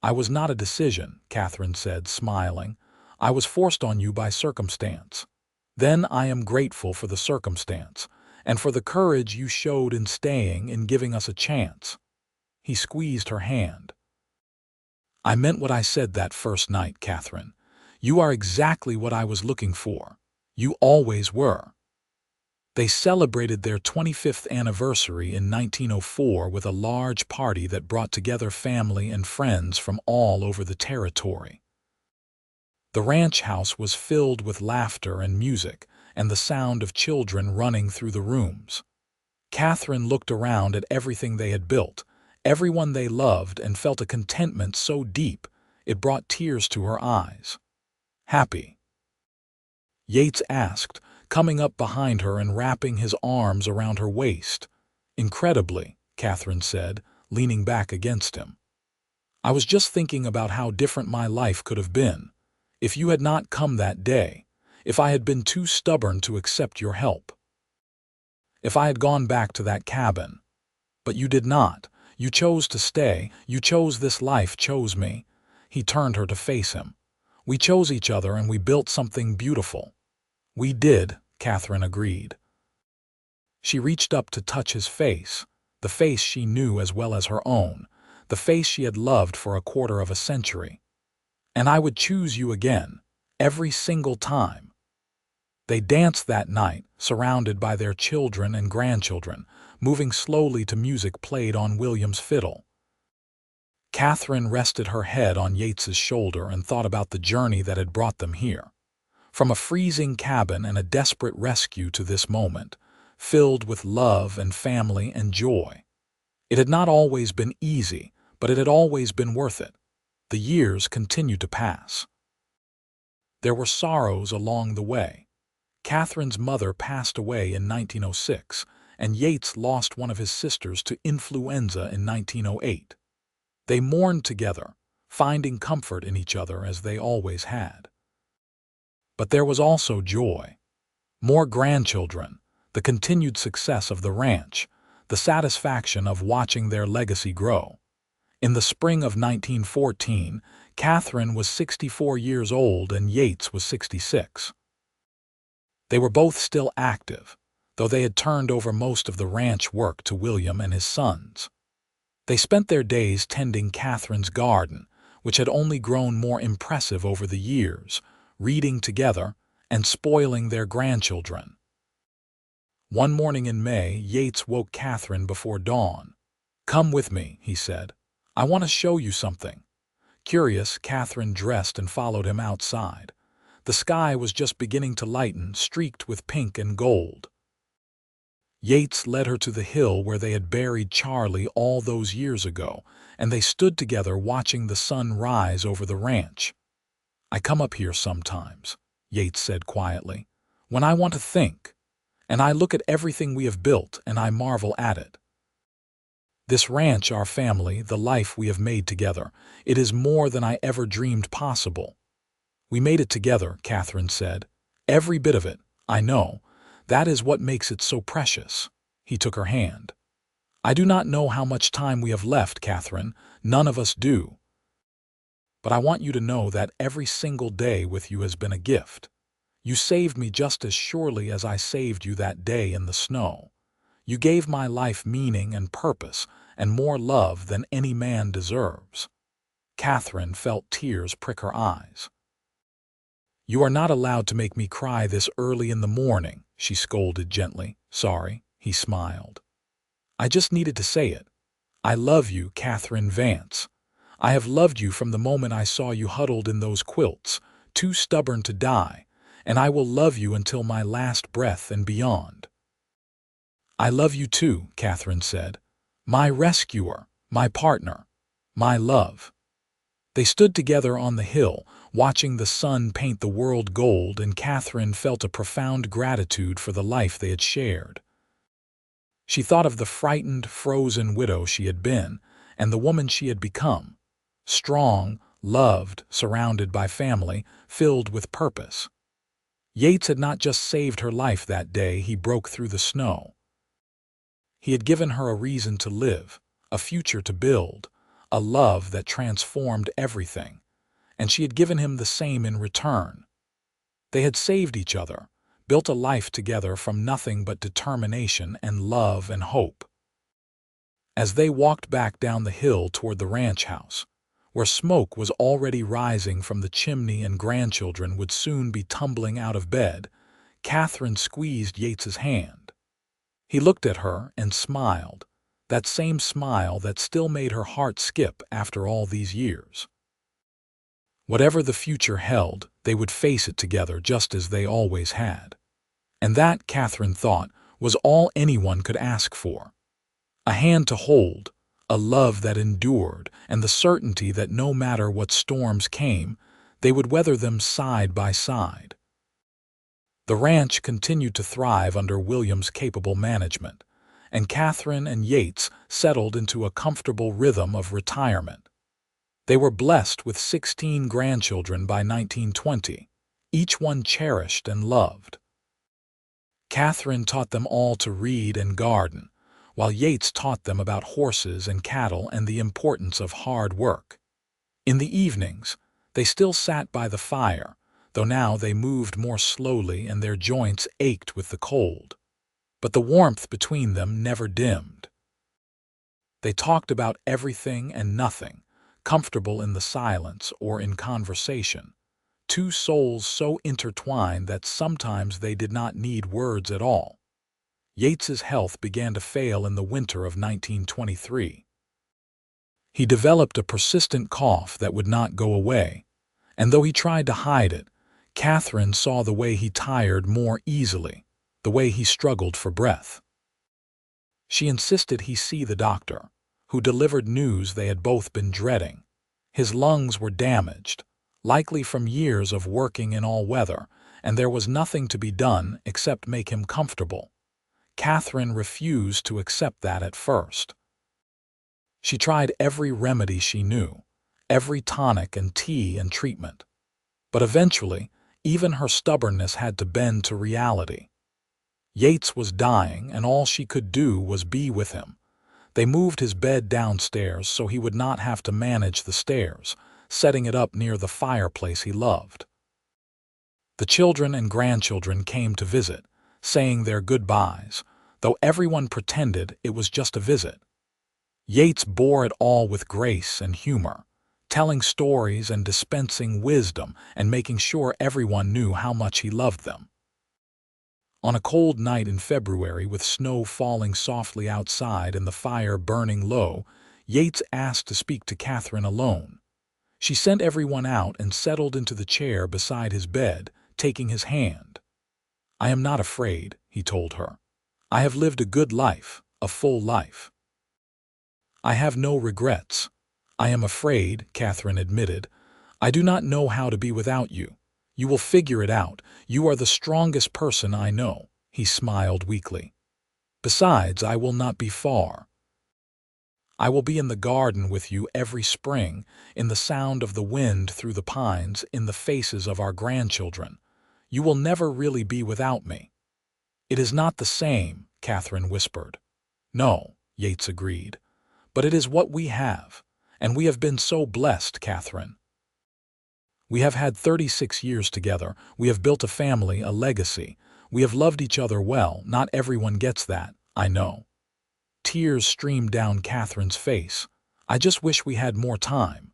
"I was not a decision," Katherine said, smiling. "I was forced on you by circumstance. Then I am grateful for the circumstance, and for the courage you showed in staying and giving us a chance." He squeezed her hand. "I meant what I said that first night, Katherine. You are exactly what I was looking for. You always were." They celebrated their 25th anniversary in 1904 with a large party that brought together family and friends from all over the territory. The ranch house was filled with laughter and music and the sound of children running through the rooms. Katherine looked around at everything they had built, everyone they loved, and felt a contentment so deep it brought tears to her eyes. "Happy?" Yates asked, coming up behind her and wrapping his arms around her waist. "Incredibly," Katherine said, leaning back against him. "I was just thinking about how different my life could have been, if you had not come that day, if I had been too stubborn to accept your help. If I had gone back to that cabin. But you did not. You chose to stay. You chose this life, chose me." He turned her to face him. "We chose each other and we built something beautiful." "We did," Katherine agreed. She reached up to touch his face, the face she knew as well as her own, the face she had loved for a quarter of a century. "And I would choose you again, every single time." They danced that night, surrounded by their children and grandchildren, moving slowly to music played on William's fiddle. Katherine rested her head on Yates's shoulder and thought about the journey that had brought them here. From a freezing cabin and a desperate rescue to this moment, filled with love and family and joy. It had not always been easy, but it had always been worth it. The years continued to pass. There were sorrows along the way. Katherine's mother passed away in 1906, and Yates lost one of his sisters to influenza in 1908. They mourned together, finding comfort in each other as they always had. But there was also joy. More grandchildren, the continued success of the ranch, the satisfaction of watching their legacy grow. In the spring of 1914, Katherine was 64 years old and Yates was 66. They were both still active, though they had turned over most of the ranch work to William and his sons. They spent their days tending Katherine's garden, which had only grown more impressive over the years, reading together, and spoiling their grandchildren. One morning in May, Yates woke Katherine before dawn. "Come with me," he said. "I want to show you something." Curious, Katherine dressed and followed him outside. The sky was just beginning to lighten, streaked with pink and gold. Yates led her to the hill where they had buried Charlie all those years ago, and they stood together watching the sun rise over the ranch. "I come up here sometimes," Yates said quietly, "when I want to think, and I look at everything we have built and I marvel at it. This ranch, our family, the life we have made together, it is more than I ever dreamed possible." "We made it together," Katherine said. "Every bit of it, I know. That is what makes it so precious." He took her hand. "I do not know how much time we have left, Katherine. None of us do. But I want you to know that every single day with you has been a gift. You saved me just as surely as I saved you that day in the snow. You gave my life meaning and purpose and more love than any man deserves." Katherine felt tears prick her eyes. "You are not allowed to make me cry this early in the morning," she scolded gently. "Sorry," he smiled. "I just needed to say it. I love you, Katherine Vance. I have loved you from the moment I saw you huddled in those quilts, too stubborn to die, and I will love you until my last breath and beyond." "I love you too," Katherine said. "My rescuer, my partner, my love." They stood together on the hill, watching the sun paint the world gold, and Katherine felt a profound gratitude for the life they had shared. She thought of the frightened, frozen widow she had been, and the woman she had become, strong, loved, surrounded by family, filled with purpose. Yates had not just saved her life that day he broke through the snow. He had given her a reason to live, a future to build, a love that transformed everything, and she had given him the same in return. They had saved each other, built a life together from nothing but determination and love and hope. As they walked back down the hill toward the ranch house, where smoke was already rising from the chimney and grandchildren would soon be tumbling out of bed, Katherine squeezed Yates's hand. He looked at her and smiled, that same smile that still made her heart skip after all these years. Whatever the future held, they would face it together just as they always had. And that, Katherine thought, was all anyone could ask for. A hand to hold, a love that endured, and the certainty that no matter what storms came, they would weather them side by side. The ranch continued to thrive under William's capable management, and Katherine and Yates settled into a comfortable rhythm of retirement. They were blessed with 16 grandchildren by 1920, each one cherished and loved. Katherine taught them all to read and garden, while Yates taught them about horses and cattle and the importance of hard work. In the evenings, they still sat by the fire, though now they moved more slowly and their joints ached with the cold. But the warmth between them never dimmed. They talked about everything and nothing, comfortable in the silence or in conversation. Two souls so intertwined that sometimes they did not need words at all. Yates's health began to fail in the winter of 1923. He developed a persistent cough that would not go away, and though he tried to hide it, Katherine saw the way he tired more easily, the way he struggled for breath. She insisted he see the doctor, who delivered news they had both been dreading. His lungs were damaged, likely from years of working in all weather, and there was nothing to be done except make him comfortable. Katherine refused to accept that at first. She tried every remedy she knew, every tonic and tea and treatment. But eventually, even her stubbornness had to bend to reality. Yates was dying, and all she could do was be with him. They moved his bed downstairs so he would not have to manage the stairs, setting it up near the fireplace he loved. The children and grandchildren came to visit, saying their goodbyes, though everyone pretended it was just a visit. Yates bore it all with grace and humor, telling stories and dispensing wisdom and making sure everyone knew how much he loved them. On a cold night in February, with snow falling softly outside and the fire burning low, Yates asked to speak to Katherine alone. She sent everyone out and settled into the chair beside his bed, taking his hand. "I am not afraid," he told her. "I have lived a good life, a full life. I have no regrets." "I am afraid," Katherine admitted. "I do not know how to be without you. You will figure it out. You are the strongest person I know," he smiled weakly. "Besides, I will not be far. I will be in the garden with you every spring, in the sound of the wind through the pines, in the faces of our grandchildren. You will never really be without me." "It is not the same," Katherine whispered. "No," Yates agreed. "But it is what we have, and we have been so blessed, Katherine. We have had 36 years together. We have built a family, a legacy. We have loved each other well. Not everyone gets that, I know." Tears streamed down Katherine's face. "I just wish we had more time."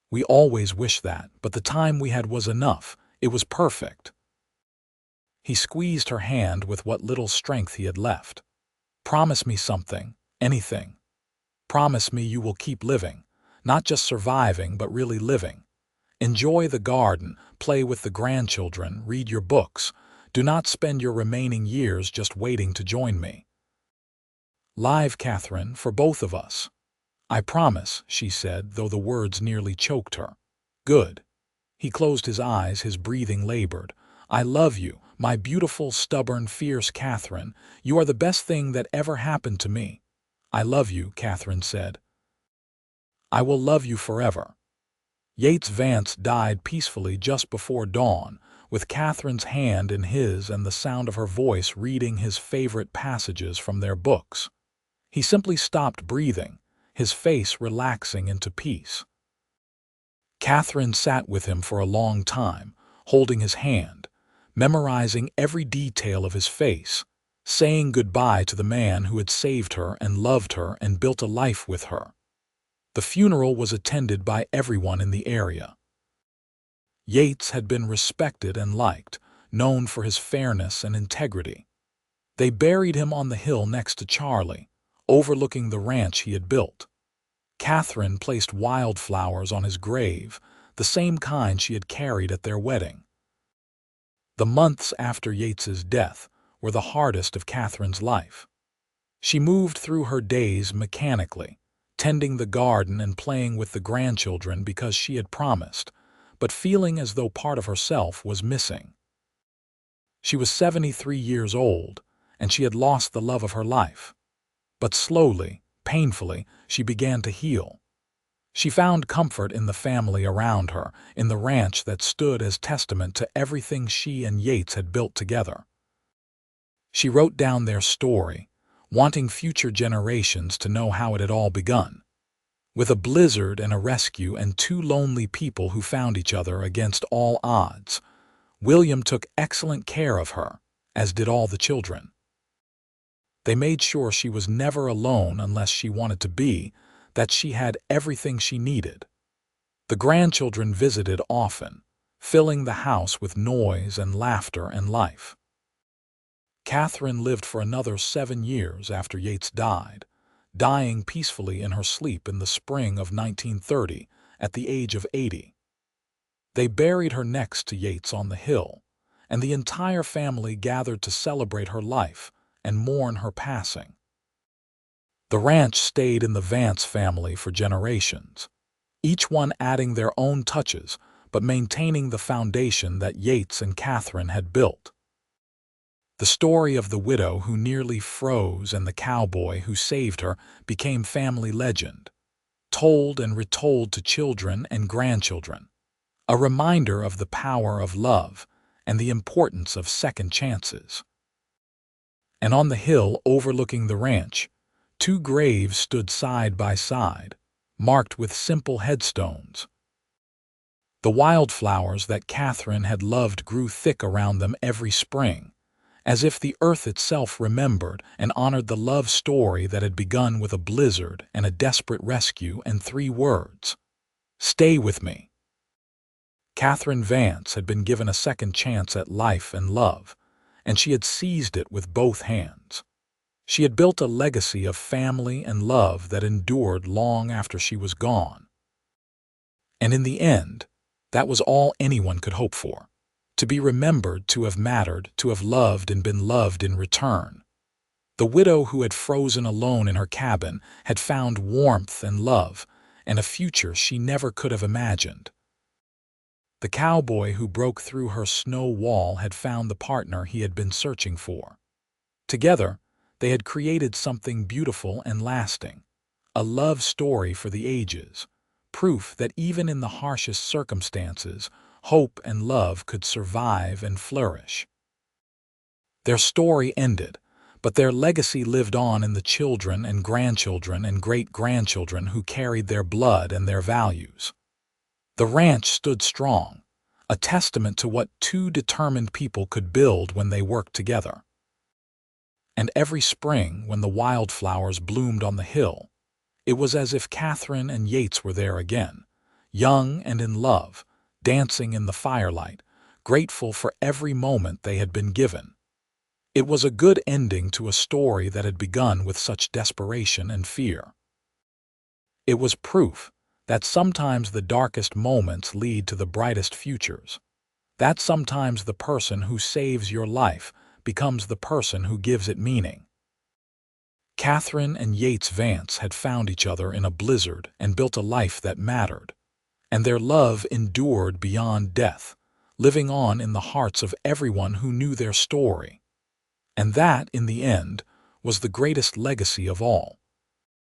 "We always wish that, but the time we had was enough. It was perfect." He squeezed her hand with what little strength he had left. "Promise me something, anything." Promise me you will keep living, not just surviving, but really living. Enjoy the garden, play with the grandchildren, read your books. Do not spend your remaining years just waiting to join me. Live, Katherine, for both of us. I promise, she said, though the words nearly choked her. Good. He closed his eyes, his breathing labored. I love you, my beautiful, stubborn, fierce Katherine. You are the best thing that ever happened to me. I love you, Katherine said. I will love you forever. Yates Vance died peacefully just before dawn, with Katherine's hand in his and the sound of her voice reading his favorite passages from their books. He simply stopped breathing, his face relaxing into peace. Katherine sat with him for a long time, holding his hand, memorizing every detail of his face, saying goodbye to the man who had saved her and loved her and built a life with her. The funeral was attended by everyone in the area. Yates had been respected and liked, known for his fairness and integrity. They buried him on the hill next to Charlie, overlooking the ranch he had built. Katherine placed wildflowers on his grave, the same kind she had carried at their wedding. The months after Yates's death were the hardest of Katherine's life. She moved through her days mechanically, tending the garden and playing with the grandchildren because she had promised, but feeling as though part of herself was missing. She was 73 years old, and she had lost the love of her life. But slowly, painfully, she began to heal. She found comfort in the family around her, in the ranch that stood as testament to everything she and Yates had built together. She wrote down their story, wanting future generations to know how it had all begun. With a blizzard and a rescue and two lonely people who found each other against all odds, William took excellent care of her, as did all the children. They made sure she was never alone unless she wanted to be, that she had everything she needed. The grandchildren visited often, filling the house with noise and laughter and life. Katherine lived for another 7 years after Yates died, dying peacefully in her sleep in the spring of 1930 at the age of 80. They buried her next to Yates on the hill, and the entire family gathered to celebrate her life and mourn her passing. The ranch stayed in the Vance family for generations, each one adding their own touches but maintaining the foundation that Yates and Katherine had built. The story of the widow who nearly froze and the cowboy who saved her became family legend, told and retold to children and grandchildren, a reminder of the power of love and the importance of second chances. And on the hill overlooking the ranch, 2 graves stood side by side, marked with simple headstones. The wildflowers that Katherine had loved grew thick around them every spring, as if the earth itself remembered and honored the love story that had begun with a blizzard and a desperate rescue and 3 words: "Stay with me." Katherine Vance had been given a second chance at life and love, and she had seized it with both hands. She had built a legacy of family and love that endured long after she was gone. And in the end, that was all anyone could hope for: to be remembered, to have mattered, to have loved and been loved in return. The widow who had frozen alone in her cabin had found warmth and love and a future she never could have imagined. The cowboy who broke through her snow wall had found the partner he had been searching for. Together, they had created something beautiful and lasting, a love story for the ages, proof that even in the harshest circumstances, hope and love could survive and flourish. Their story ended, but their legacy lived on in the children and grandchildren and great-grandchildren who carried their blood and their values. The ranch stood strong, a testament to what 2 determined people could build when they worked together. And every spring, when the wildflowers bloomed on the hill, it was as if Katherine and Yates were there again, young and in love, dancing in the firelight, grateful for every moment they had been given. It was a good ending to a story that had begun with such desperation and fear. It was proof that sometimes the darkest moments lead to the brightest futures. That sometimes the person who saves your life becomes the person who gives it meaning. Katherine and Yates Vance had found each other in a blizzard and built a life that mattered. And their love endured beyond death, living on in the hearts of everyone who knew their story. And that, in the end, was the greatest legacy of all.